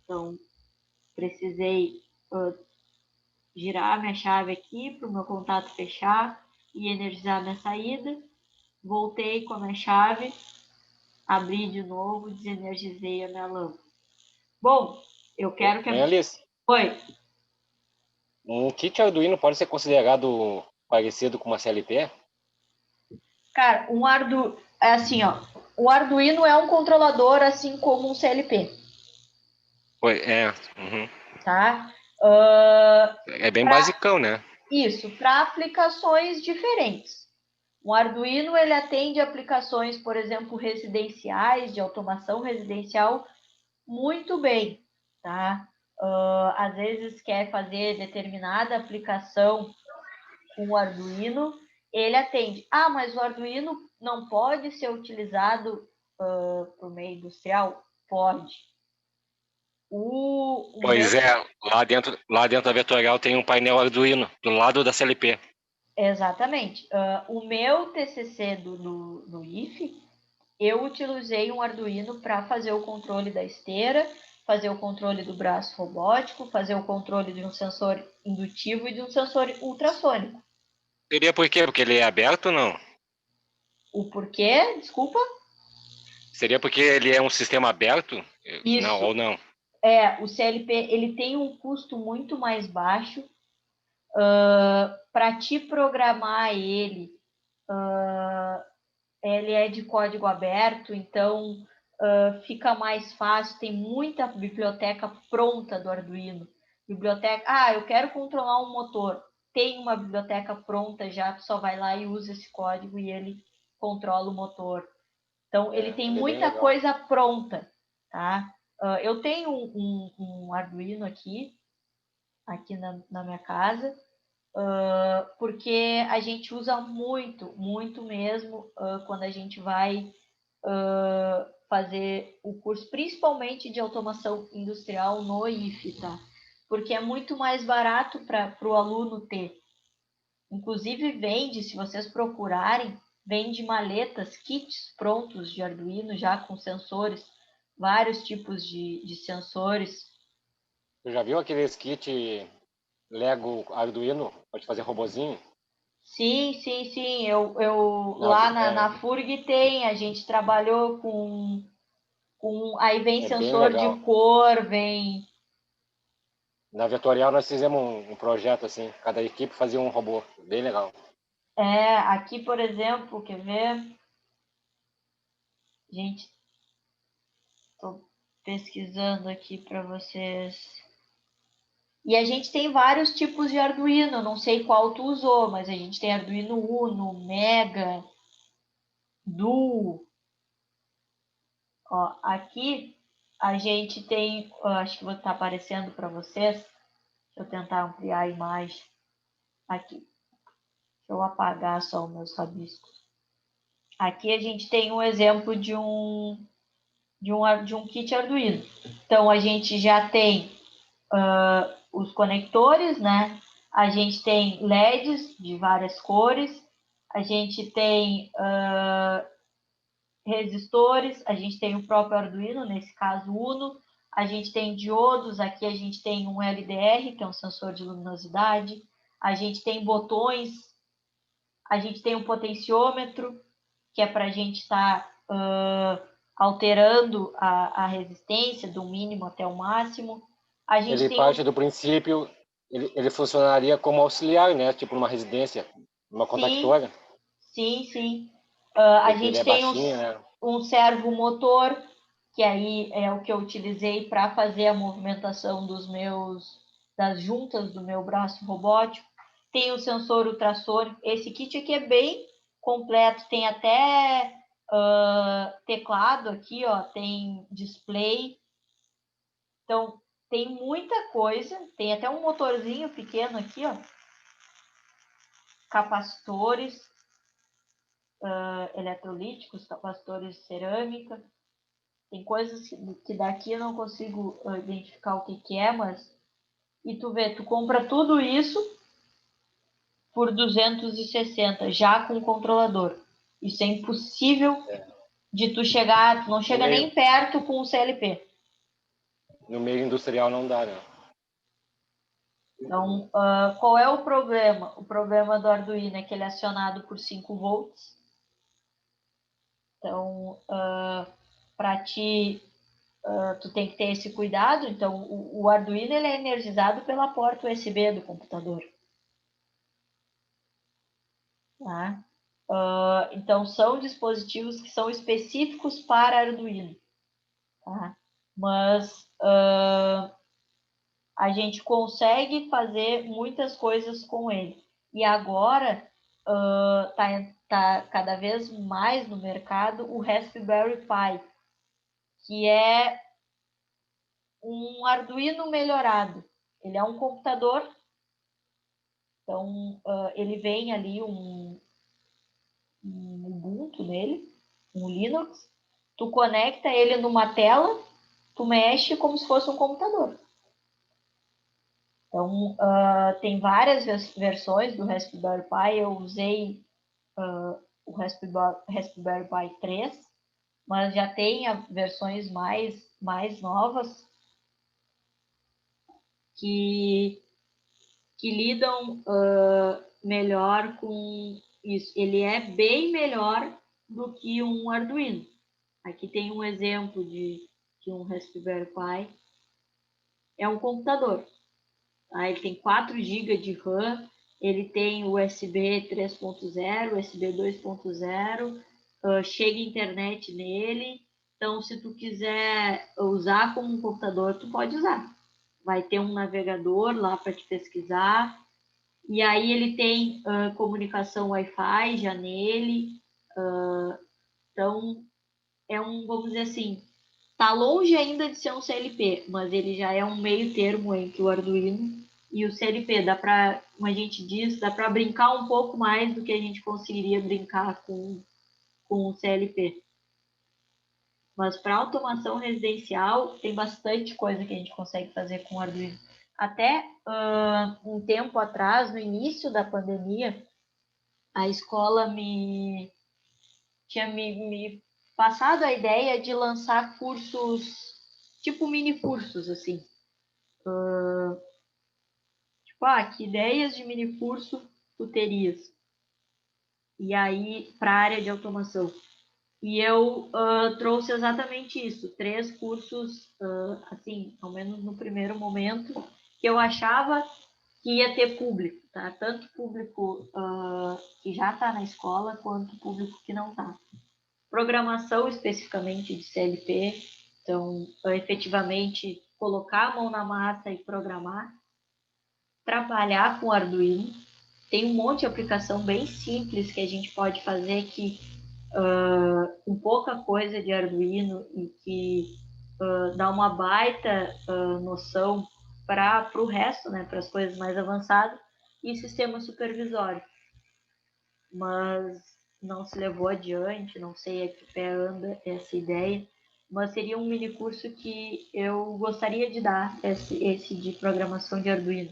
Então, precisei girar minha chave aqui para o meu contato fechar e energizar minha saída. Voltei com a minha chave, abri de novo, desenergizei a minha lâmpada. Bom, eu quero que... Alice, Oi. Um kit Arduino pode ser considerado parecido com uma CLP? Cara, é assim, ó. O Arduino é um controlador assim como um CLP, Uhum. tá? É bem Pra- basicão, né? Isso, para aplicações diferentes. O Arduino ele atende aplicações, por exemplo, residenciais, de automação residencial, muito bem, tá? Às vezes quer fazer determinada aplicação com o Arduino, ele atende. Ah, mas o Arduino não pode ser utilizado para o meio industrial? Pode. Pois é, lá dentro da Vetorial tem um painel Arduino, do lado da CLP. Exatamente. O meu TCC do IFE, eu utilizei um Arduino para fazer o controle da esteira, fazer o controle do braço robótico, fazer o controle de um sensor indutivo e de um sensor ultrassônico. Seria por quê? Porque ele é aberto ou não? O porquê? Desculpa? Seria porque ele é um sistema aberto? Não, ou Isso. não? O CLP ele tem um custo muito mais baixo. Para te programar ele é de código aberto, então fica mais fácil, tem muita biblioteca pronta do Arduino. Eu quero controlar um motor, tem uma biblioteca pronta já, tu só vai lá e usa esse código e ele controla o motor. Então, ele tem muita coisa pronta, tá? Eu tenho um Arduino aqui na minha casa, porque a gente usa muito, muito mesmo quando a gente vai fazer o curso, principalmente de automação industrial no IFE, tá? Porque é muito mais barato para o aluno ter. Inclusive vende, se vocês procurarem, vende maletas, kits prontos de Arduino já com sensores, vários tipos de sensores. Tu já viu aqueles kit Lego Arduino? Pode fazer robozinho? Sim, sim, sim. Eu lá na FURG tem, a gente trabalhou aí vem É bem sensor de legal. cor, vem. Na Vetorial nós fizemos um projeto assim, cada equipe fazia um robô, bem legal. Aqui, por exemplo, quer ver? Gente, estou pesquisando aqui para vocês. E a gente tem vários tipos de Arduino, não sei qual tu usou, mas a gente tem Arduino Uno, Mega, Duo. Ó, aqui a gente tem, acho que vai estar aparecendo para vocês. Deixa eu tentar ampliar a imagem aqui. Deixa eu apagar só os meus rabiscos. Aqui a gente tem um exemplo de um kit Arduino. Então a gente já tem os conectores, né? A gente tem LEDs de várias cores, a gente tem resistores, a gente tem o próprio Arduino, nesse caso Uno, a gente tem diodos, aqui a gente tem um LDR, que é um sensor de luminosidade, a gente tem botões, a gente tem um potenciômetro, que é para a gente estar alterando a resistência do mínimo até o máximo. A gente Ele tem parte do princípio, ele funcionaria como auxiliar, né? Tipo numa residência, numa contactora. Sim. A Porque ele gente é tem baixinho, né? um servo motor, que aí é o que eu utilizei para fazer a movimentação das juntas do meu braço robótico. Tem o sensor ultrassônico. Esse kit aqui é bem completo, tem até teclado aqui, ó, tem display. Então, tem muita coisa. Tem até um motorzinho pequeno aqui, ó. Capacitores eletrolíticos, capacitores de cerâmica. Tem coisas que daqui eu não consigo identificar o que é, mas... E tu vê, tu compra tudo isso por 260, já com o controlador. Isso é impossível de tu chegar, tu não chega nem perto com o CLP. No meio industrial não dá, né? Então, qual é o problema? O problema do Arduino é que ele é acionado por 5 volts. Então, para te tu tem que ter esse cuidado. Então, o Arduino ele é energizado pela porta USB do computador. Tá? Então, são dispositivos que são específicos para Arduino. Tá? Mas a gente consegue fazer muitas coisas com ele. E agora tá cada vez mais no mercado o Raspberry Pi, que é um Arduino melhorado. Ele é um computador, então ele vem ali um Ubuntu nele, um Linux, tu conecta ele numa tela, tu mexe como se fosse um computador. Então, tem várias versões do Raspberry Pi. Eu usei o Raspberry Pi 3, mas já tem versões mais novas que lidam melhor com isso. Ele é bem melhor do que um Arduino. Aqui tem um exemplo de um Raspberry Pi. É um computador. Tá? Ele tem 4 GB de RAM, ele tem USB 3.0, USB 2.0, chega internet nele. Então, se tu quiser usar como um computador, tu pode usar. Vai ter um navegador lá para te pesquisar. E aí ele tem comunicação Wi-Fi já nele. Então, vamos dizer assim, tá longe ainda de ser um CLP, mas ele já é um meio termo entre o Arduino e o CLP. Dá para, como a gente diz, dá para brincar um pouco mais do que a gente conseguiria brincar com o CLP. Mas para automação residencial, tem bastante coisa que a gente consegue fazer com o Arduino. Até um tempo atrás, no início da pandemia, a escola tinha me passado a ideia de lançar cursos, tipo mini cursos, assim. Que ideias de mini curso tu terias? E aí, para a área de automação. E eu trouxe exatamente isso, 3 cursos, assim, ao menos no primeiro momento, que eu achava que ia ter público, tá? Tanto público que já está na escola, quanto público que não está. Programação especificamente de CLP, então, efetivamente, colocar a mão na massa e programar. Trabalhar com Arduino. Tem um monte de aplicação bem simples que a gente pode fazer que com pouca coisa de Arduino e que dá uma baita noção para o resto, né, para as coisas mais avançadas, e sistema supervisório. Mas não se levou adiante, não sei a que pé anda essa ideia, mas seria um mini curso que eu gostaria de dar, esse de programação de Arduino.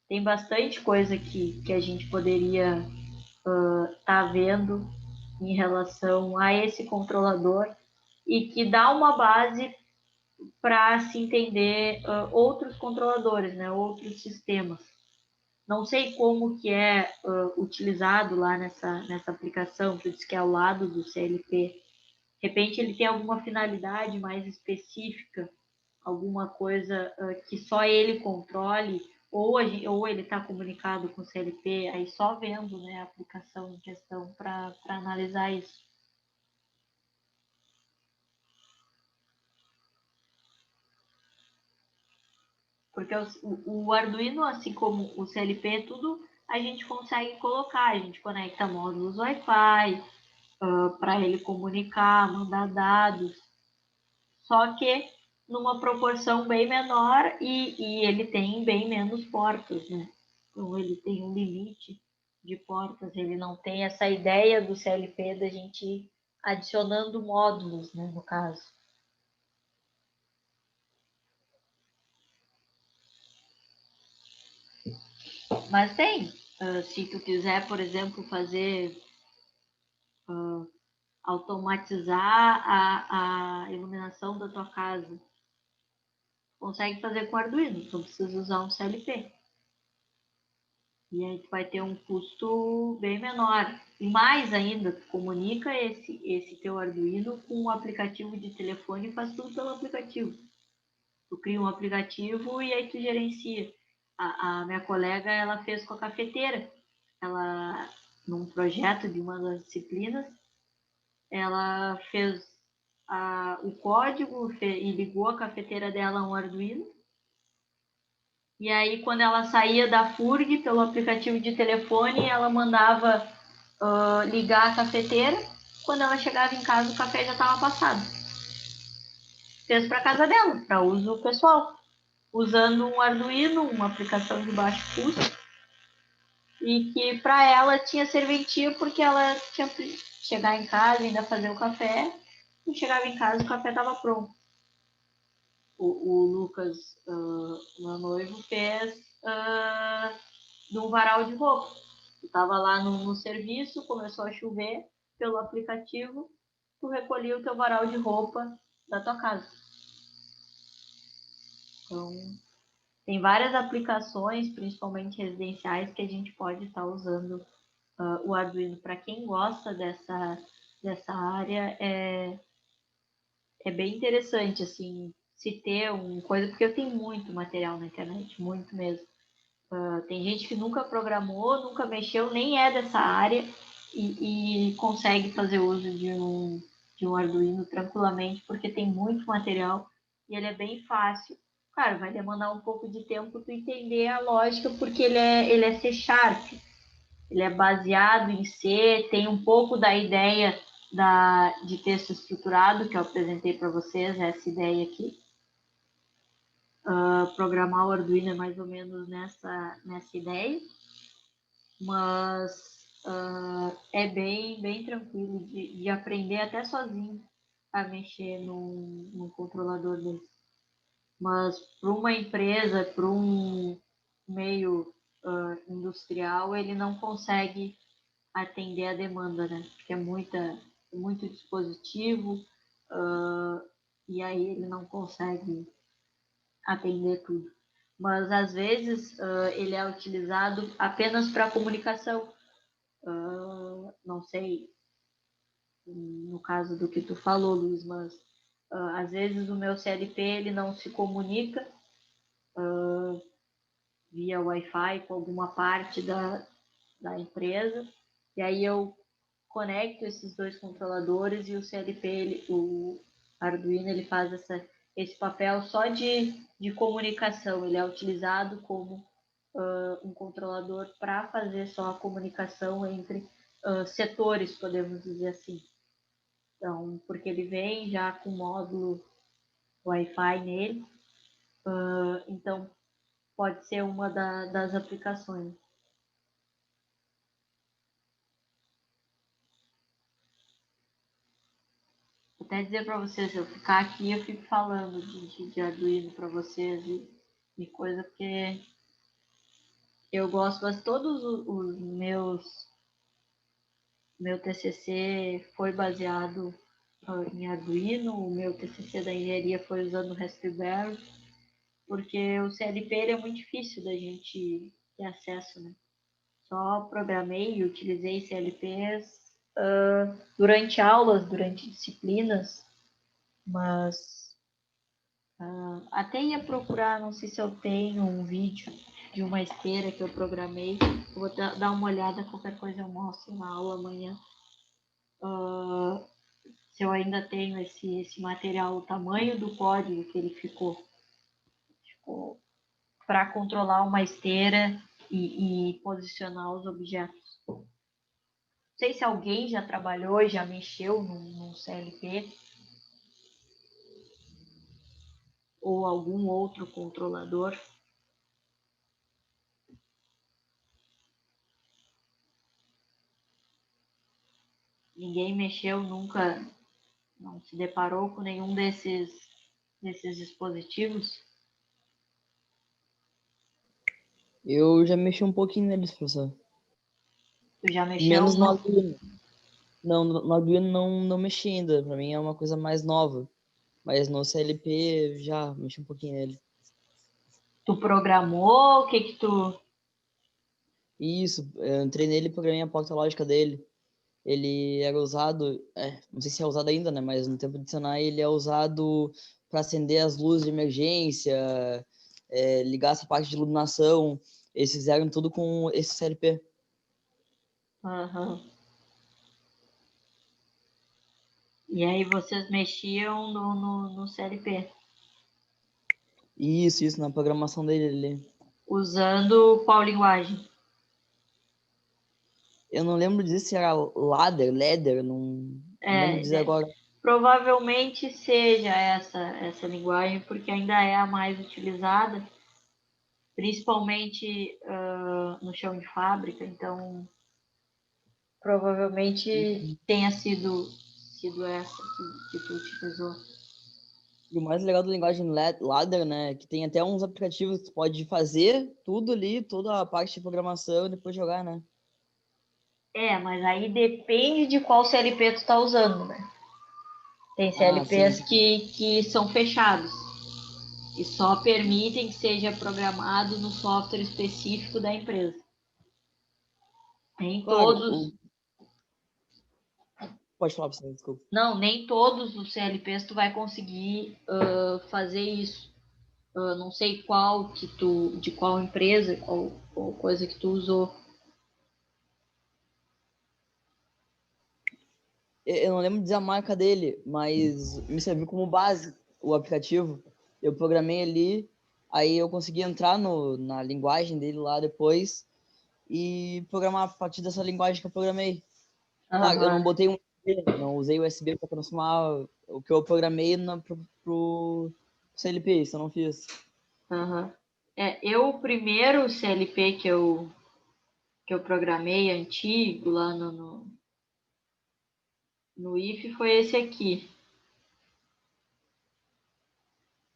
Tem bastante coisa que a gente poderia tá vendo em relação a esse controlador e que dá uma base para se entender outros controladores, né, outros sistemas. Não sei como que é utilizado lá nessa aplicação, que diz que é ao lado do CLP. De repente ele tem alguma finalidade mais específica, alguma coisa que só ele controle, ou ele está comunicado com o CLP, aí só vendo, né, a aplicação em questão para analisar isso. Porque o Arduino, assim como o CLP, tudo a gente consegue colocar, a gente conecta módulos Wi-Fi para ele comunicar, mandar dados, só que numa proporção bem menor e ele tem bem menos portas, né? Então ele tem um limite de portas, ele não tem essa ideia do CLP da gente ir adicionando módulos, né, no caso. Mas tem, se tu quiser, por exemplo, fazer automatizar a iluminação da tua casa, consegue fazer com Arduino, não precisa usar um CLP. E aí tu vai ter um custo bem menor. E mais ainda, tu comunica esse teu Arduino com um aplicativo de telefone e faz tudo pelo aplicativo. Tu cria um aplicativo e aí tu gerencia. A minha colega, ela fez com a cafeteira. Ela, num projeto de uma das disciplinas, ela fez o código e ligou a cafeteira dela a um Arduino. E aí, quando ela saía da FURG pelo aplicativo de telefone, ela mandava ligar a cafeteira. Quando ela chegava em casa, o café já estava passado. Fez para casa dela, para uso pessoal, usando um Arduino, uma aplicação de baixo custo, e que para ela tinha serventia porque ela tinha que chegar em casa e ainda fazer o café, e chegava em casa o café estava pronto. O Lucas, meu noivo, fez de um varal de roupa. Estava lá no serviço, começou a chover, pelo aplicativo, tu recolhia o teu varal de roupa da tua casa. Então, tem várias aplicações, principalmente residenciais, que a gente pode estar usando o Arduino. Para quem gosta dessa área, é bem interessante, assim, se ter uma coisa, porque eu tenho muito material na internet, muito mesmo. Tem gente que nunca programou, nunca mexeu, nem é dessa área e consegue fazer uso de um Arduino tranquilamente, porque tem muito material e ele é bem fácil. Claro, vai demandar um pouco de tempo para entender a lógica, porque ele é C Sharp, ele é baseado em C, tem um pouco da ideia de texto estruturado que eu apresentei para vocês, essa ideia aqui. Programar o Arduino é mais ou menos nessa ideia, mas é bem tranquilo de aprender até sozinho a mexer num controlador desse. Mas para uma empresa, para um meio industrial, ele não consegue atender a demanda, né? Porque é muito dispositivo e aí ele não consegue atender tudo. Mas às vezes ele é utilizado apenas para comunicação. Não sei no caso do que tu falou, Luiz, mas às vezes o meu CLP ele não se comunica via Wi-Fi com alguma parte da empresa, e aí eu conecto esses dois controladores e o CLP, o Arduino, ele faz esse papel só de comunicação, ele é utilizado como um controlador para fazer só a comunicação entre setores, podemos dizer assim. Então, porque ele vem já com módulo Wi-Fi nele, então pode ser uma das aplicações. Vou até dizer para vocês, se eu ficar aqui, eu fico falando de Arduino para vocês e coisa, porque eu gosto, mas todos os meu TCC foi baseado em Arduino, o meu TCC da engenharia foi usando o Raspberry, porque o CLP é muito difícil da gente ter acesso, né? Só programei e utilizei CLPs durante aulas, durante disciplinas, mas até ia procurar, não sei se eu tenho um vídeo de uma esteira que eu programei, eu vou dar uma olhada, qualquer coisa eu mostro na aula amanhã. Se eu ainda tenho esse material, o tamanho do código que ele ficou para controlar uma esteira e posicionar os objetos. Não sei se alguém já trabalhou, já mexeu num CLP ou algum outro controlador. Ninguém mexeu nunca, não se deparou com nenhum desses dispositivos? Eu já mexi um pouquinho neles, professor. Tu já mexeu? Menos no Arduino. Não, no Arduino não mexi ainda. Para mim é uma coisa mais nova. Mas no CLP já mexi um pouquinho nele. Tu programou? O que tu... Isso, eu entrei nele e programei a porta lógica dele. Ele era usado, não sei se é usado ainda, né? Mas no tempo de Senai ele é usado para acender as luzes de emergência, ligar essa parte de iluminação. Eles fizeram tudo com esse CLP. Aham. E aí vocês mexiam no CLP, Isso, na programação dele ali. usando qual linguagem? Eu não lembro dizer se era ladder, não lembro dizer agora. Provavelmente seja essa linguagem, porque ainda é a mais utilizada, principalmente no chão de fábrica, então provavelmente tenha sido essa que tu utilizou. E o mais legal da linguagem ladder, né, é que tem até uns aplicativos que tu pode fazer tudo ali, toda a parte de programação e depois jogar, né? Mas aí depende de qual CLP tu tá usando, né? Tem CLPs Sim. que são fechados e só permitem que seja programado no software específico da empresa. Nem Claro, todos, pode falar pra você, desculpa. não, nem todos os CLPs tu vai conseguir fazer isso. Não sei de qual empresa, qual coisa que tu usou. Eu não lembro de dizer a marca dele, mas me serviu como base o aplicativo. Eu programei ali, aí eu consegui entrar na linguagem dele lá depois e programar a partir dessa linguagem que eu programei. Claro, eu não Aham. botei um USB, não usei USB para transformar o que eu programei pro CLP, isso eu não fiz. Aham. O primeiro CLP que eu programei antigo lá no IF foi esse aqui,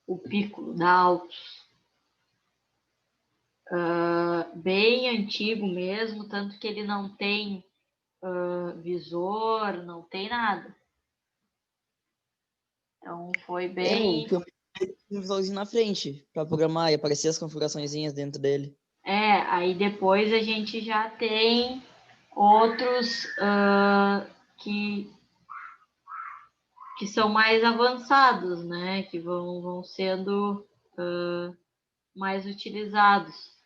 o Piccolo da Altus. Bem antigo mesmo, tanto que ele não tem visor, não tem nada. Então foi O bem. que eu tinha um visualzinho na frente para programar e aparecer as configuraçõezinhas dentro dele. Aí depois a gente já tem outros que, que são mais avançados, né? Que vão sendo mais utilizados.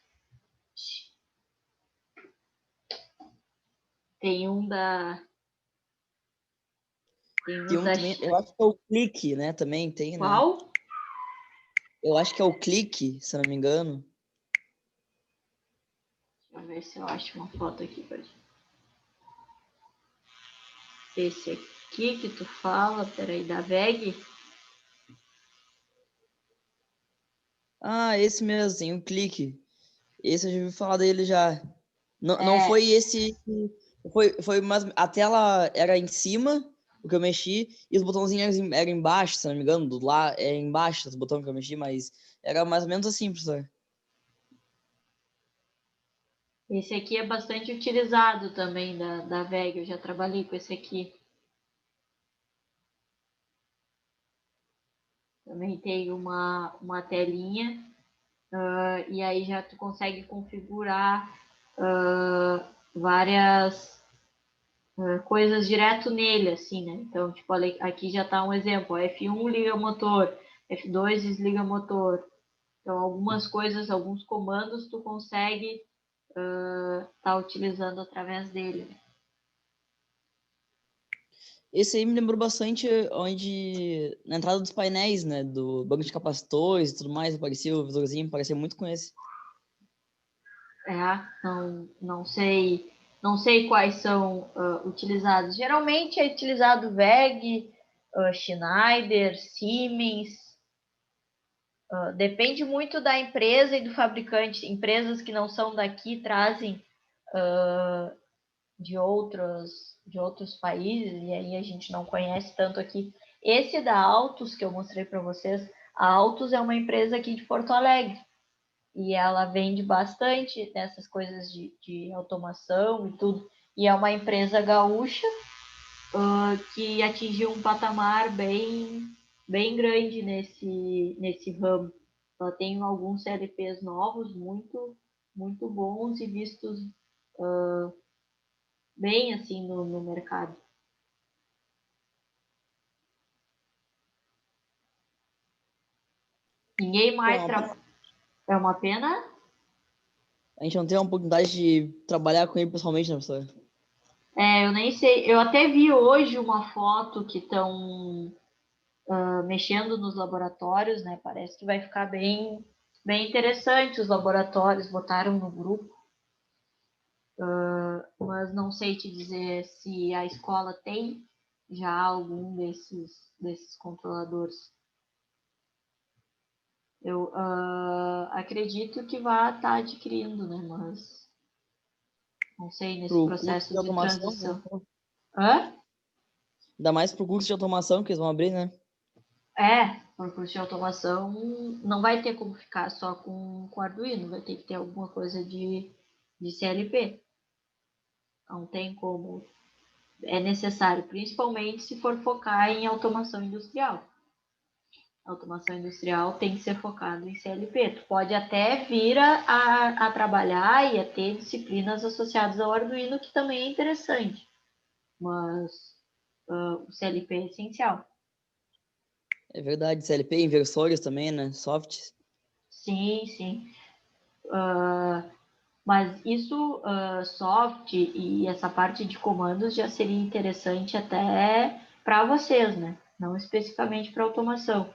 Tem um da. Tem Tem um um da. também, eu acho que é o Clique, né? Também tem, né? Qual? Eu acho que é o Clique, se eu não me engano. Deixa eu ver se eu acho uma foto aqui pra gente. Esse aqui que tu fala, peraí, da VEG. Ah, esse mesmo, tem o Clique. Esse eu já ouvi falar dele já. Não É, foi esse. Foi mais. A tela era em cima, o que eu mexi, e os botãozinhos eram embaixo, se não me engano. Do lá é embaixo os botões que eu mexi, mas era mais ou menos assim, professor. esse aqui é bastante utilizado também da VEG. Eu já trabalhei com esse aqui. Também tem uma telinha. E aí já tu consegue configurar várias coisas direto nele, assim, né? Então, tipo, aqui já tá um exemplo. F1 liga motor, F2 desliga motor. Então, algumas coisas, alguns comandos tu consegue tá utilizando através dele. Esse aí me lembrou bastante onde. Na entrada dos painéis, né? Do banco de capacitores e tudo mais, aparecia o visorzinho, parecia muito com esse. Não sei quais são utilizados. Geralmente é utilizado VEG, Schneider, Siemens. Depende muito da empresa e do fabricante. Empresas que não são daqui trazem de outros países e aí a gente não conhece tanto aqui. Esse da Altus que eu mostrei para vocês, a Altus é uma empresa aqui de Porto Alegre e ela vende bastante dessas coisas de automação e tudo. E é uma empresa gaúcha que atingiu um patamar bem grande nesse ramo. Ela tem alguns CLPs novos, muito, muito bons e vistos bem assim no mercado. Ninguém mais É uma pena. A gente não tem a oportunidade de trabalhar com ele pessoalmente, né, professor? Eu nem sei. Eu até vi hoje uma foto que estão mexendo nos laboratórios, né? Parece que vai ficar bem, bem interessante os laboratórios, botaram no grupo. Mas não sei te dizer se a escola tem já algum desses controladores. Eu acredito que vai estar adquirindo, né? Mas não sei nesse Pro curso processo de de automação, transição. né? Hã? Ainda mais pro curso de automação que eles vão abrir, né? Por curso de automação não vai ter como ficar só com Arduino, vai ter que ter alguma coisa de CLP. Não tem como. É necessário, principalmente se for focar em automação industrial. A automação industrial tem que ser focado em CLP. Tu pode até vir a trabalhar e a ter disciplinas associadas ao Arduino, que também é interessante. Mas o CLP é essencial. É verdade, CLP, inversores também, né? Softs. Sim, sim. Mas isso, soft e essa parte de comandos já seria interessante até para vocês, né? Não especificamente para automação.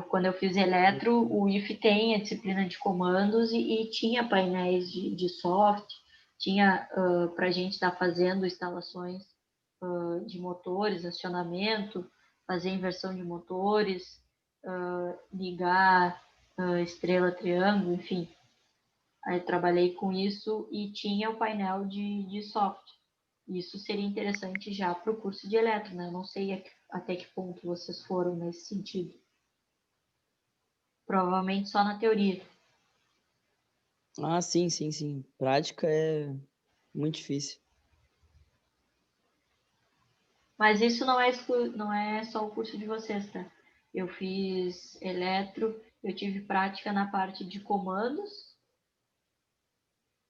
Quando eu fiz eletro, o IF tem a disciplina de comandos e tinha painéis de soft, tinha para a gente estar fazendo instalações de motores, acionamento, fazer inversão de motores, ligar estrela, triângulo, enfim. Aí eu trabalhei com isso e tinha o painel de soft. Isso seria interessante já para o curso de eletro, né? Eu não sei até que ponto vocês foram nesse sentido. Provavelmente só na teoria. Ah, sim, sim, sim. Prática é muito difícil. Mas isso não é só o curso de vocês, tá? Eu fiz eletro, eu tive prática na parte de comandos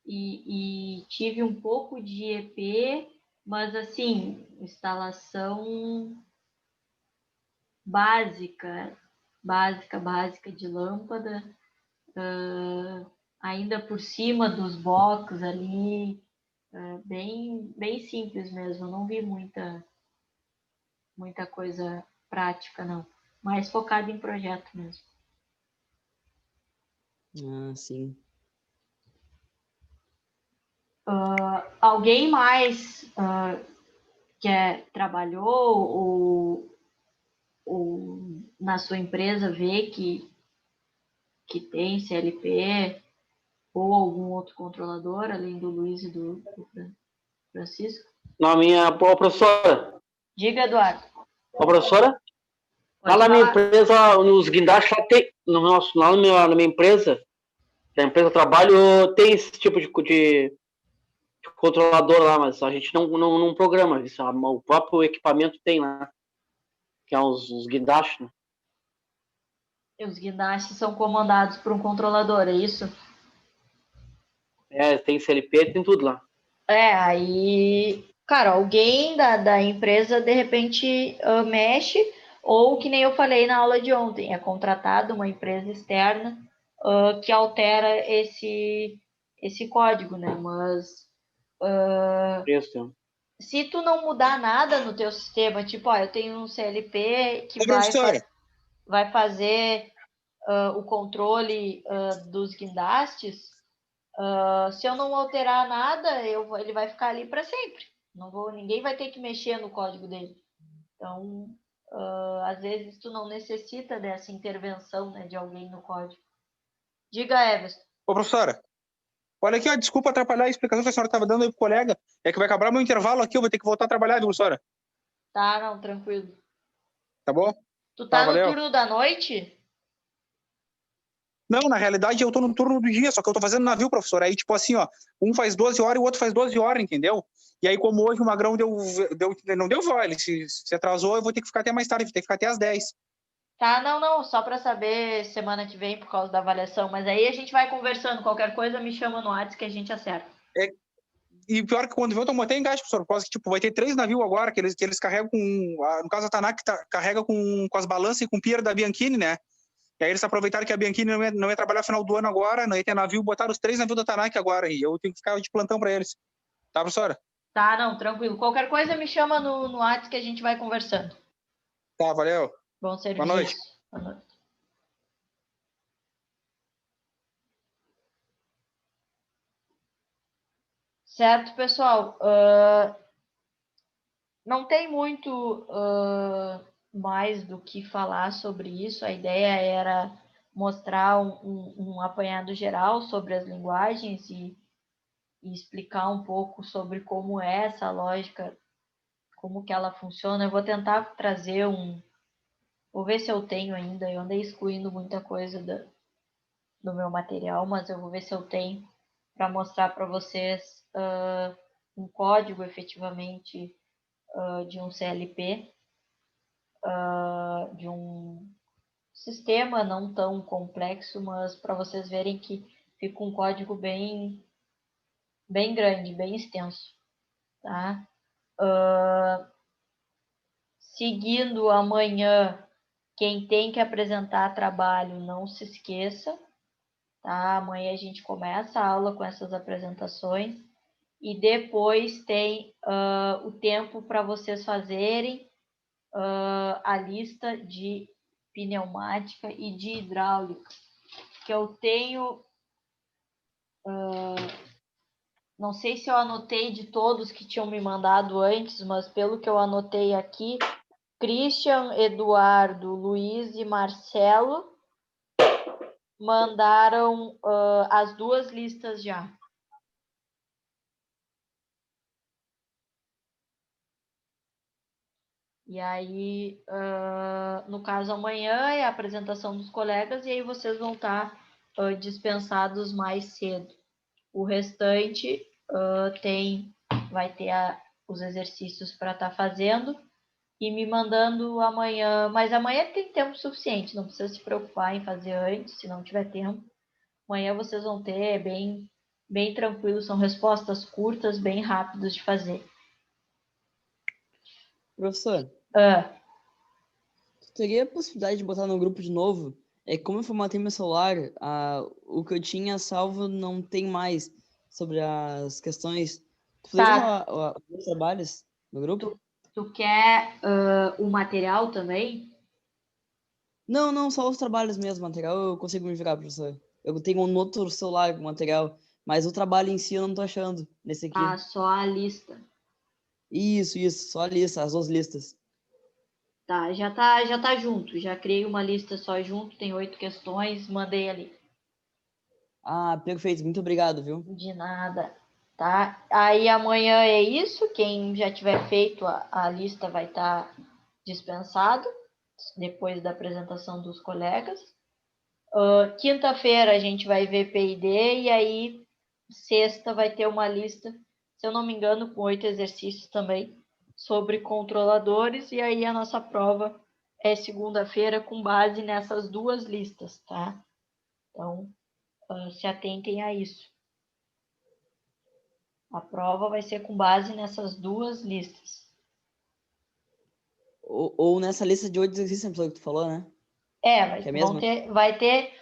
e tive um pouco de EP, mas assim, instalação básica de lâmpada, ainda por cima dos blocos ali, bem, bem simples mesmo. Eu não vi muita coisa prática, não. Mais focado em projeto mesmo. Ah, sim. Alguém mais que trabalhou ou na sua empresa vê que tem CLP ou algum outro controlador, além do Luiz e do Francisco? Na minha professora. Diga, Eduardo. Professora? Lá Pode na minha falar. empresa, nos guindastes, lá tem, lá na minha empresa, na empresa que eu trabalho, tem esse tipo de controlador lá, mas a gente não programa isso. O próprio equipamento tem lá, que é os guindastes, né? Os guindastes são comandados por um controlador, é isso? Tem CLP, tem tudo lá. Aí, cara, alguém da empresa de repente mexe, ou que nem eu falei na aula de ontem, é contratado uma empresa externa que altera esse código, né? Mas Preço. se tu não mudar nada no teu sistema, tipo, eu tenho um CLP que Ô, professora, vai fazer o controle dos guindastes, se eu não alterar nada, ele vai ficar ali para sempre. Ninguém vai ter que mexer no código dele. Então, às vezes, tu não necessita dessa intervenção, né, de alguém no código. Diga, Everson. ô, professora, olha aqui, ó, desculpa atrapalhar a explicação que a senhora estava dando aí pro colega. É que vai acabar meu intervalo aqui, eu vou ter que voltar a trabalhar, viu, professora? Tá, não, tranquilo. Tá bom? Tu Tá, tá no valeu. turno da noite? Não, na realidade eu tô no turno do dia, só que eu tô fazendo navio, professor. Aí, tipo assim, ó, um faz 12 horas e o outro faz 12 horas, entendeu? E aí, como hoje o Magrão não deu vó, ele se atrasou, eu vou ter que ficar até mais tarde, vou ter que ficar até às 10. Tá, não, só para saber semana que vem por causa da avaliação, mas aí a gente vai conversando, qualquer coisa me chama no WhatsApp que a gente acerta. E pior que quando vê, eu tomo até engaste, professor, por causa que, tipo, vai ter 3 navios agora, que eles carregam com... No caso, a Tanak carrega com as balanças e com o pier da Bianchini, né? E aí eles aproveitaram que a Bianchini não ia trabalhar no final do ano agora, não ia ter navio, botaram os 3 navios da Tanak agora, e eu tenho que ficar de plantão para eles. Tá, professora? Tá, não, tranquilo. Qualquer coisa me chama no WhatsApp que a gente vai conversando. Tá, valeu. Bom serviço. Boa noite. Boa noite. Certo, pessoal. Não tem muito mais do que falar sobre isso. A ideia era mostrar um apanhado geral sobre as linguagens e explicar um pouco sobre como é essa lógica, como que ela funciona. Eu vou tentar trazer Vou ver se eu tenho ainda. Eu andei excluindo muita coisa do meu material, mas eu vou ver se eu tenho para mostrar para vocês um código efetivamente de um CLP, de um sistema não tão complexo, mas para vocês verem que fica um código bem grande, bem extenso, tá? Seguindo amanhã, quem tem que apresentar trabalho, não se esqueça, tá? Amanhã a gente começa a aula com essas apresentações e depois tem o tempo para vocês fazerem a lista de pneumática e de hidráulica, que eu tenho, não sei se eu anotei de todos que tinham me mandado antes, mas pelo que eu anotei aqui, Christian, Eduardo, Luiz e Marcelo mandaram as 2 listas já. E aí, no caso, amanhã é a apresentação dos colegas e aí vocês vão estar dispensados mais cedo. O restante vai ter os exercícios para estar fazendo e me mandando amanhã. Mas amanhã tem tempo suficiente, não precisa se preocupar em fazer antes, se não tiver tempo. Amanhã vocês vão ter bem tranquilo, são respostas curtas, bem rápidas de fazer. Professor, Ah, tu teria a possibilidade de botar no grupo de novo? É como eu formatei meu celular, o que eu tinha salvo não tem mais sobre as questões. Tu poderia tá. os trabalhos no grupo? Tu quer o material também? Não, só os trabalhos mesmo, material eu consigo me virar, professor. Eu tenho um outro celular com material, mas o trabalho em si eu não tô achando nesse aqui. Ah, só a lista. Isso, só a lista, as 2 listas. Tá, já tá junto. Já criei uma lista só junto, tem 8 questões, mandei ali. Ah, perfeito, muito obrigado, viu? De nada, tá? Aí amanhã é isso, quem já tiver feito a lista vai estar dispensado, depois da apresentação dos colegas. Quinta-feira a gente vai ver P&D e aí sexta vai ter uma lista, se eu não me engano, com 8 exercícios também, sobre controladores, e aí a nossa prova é segunda-feira com base nessas 2 listas, tá? Então, se atentem a isso. A prova vai ser com base nessas 2 listas. Ou nessa lista de 8 exercícios que tu falou, né? Que é mesmo? Vai ter.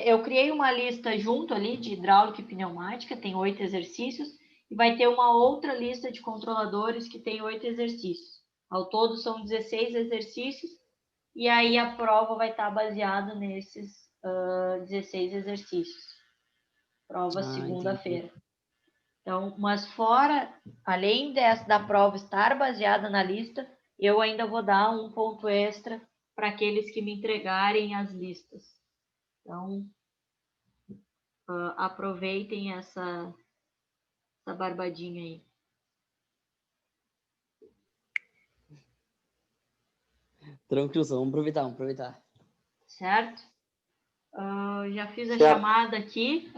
Eu criei uma lista junto ali de hidráulica e pneumática, tem 8 exercícios, e vai ter uma outra lista de controladores que tem 8 exercícios. Ao todo são 16 exercícios, e aí a prova vai estar baseada nesses 16 exercícios. Prova segunda-feira. Então, mas além da prova estar baseada na lista, eu ainda vou dar um ponto extra para aqueles que me entregarem as listas. Então, aproveitem essa barbadinha aí. Tranquilo, vamos aproveitar. Certo? Já fiz a chamada aqui.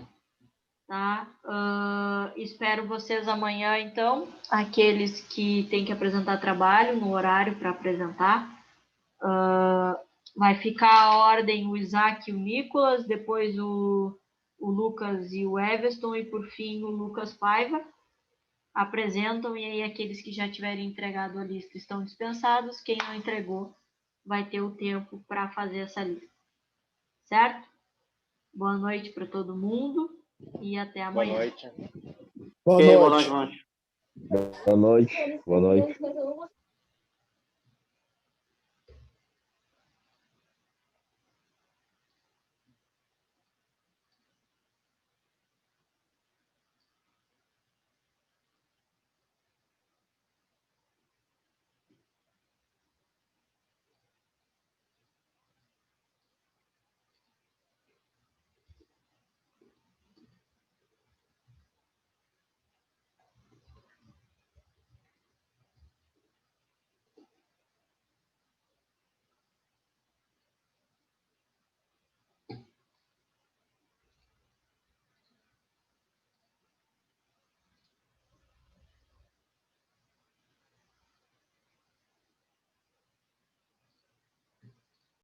Tá? Espero vocês amanhã, então. Aqueles que têm que apresentar trabalho no horário para apresentar. Vai ficar a ordem o Isaac e o Nicolas, depois o Lucas e o Everton, e por fim o Lucas Paiva. apresentam, e aí aqueles que já tiverem entregado a lista estão dispensados, quem não entregou vai ter o tempo para fazer essa lista. Certo? Boa noite para todo mundo e até Boa amanhã. noite. Ok, boa noite. Boa noite. Boa noite.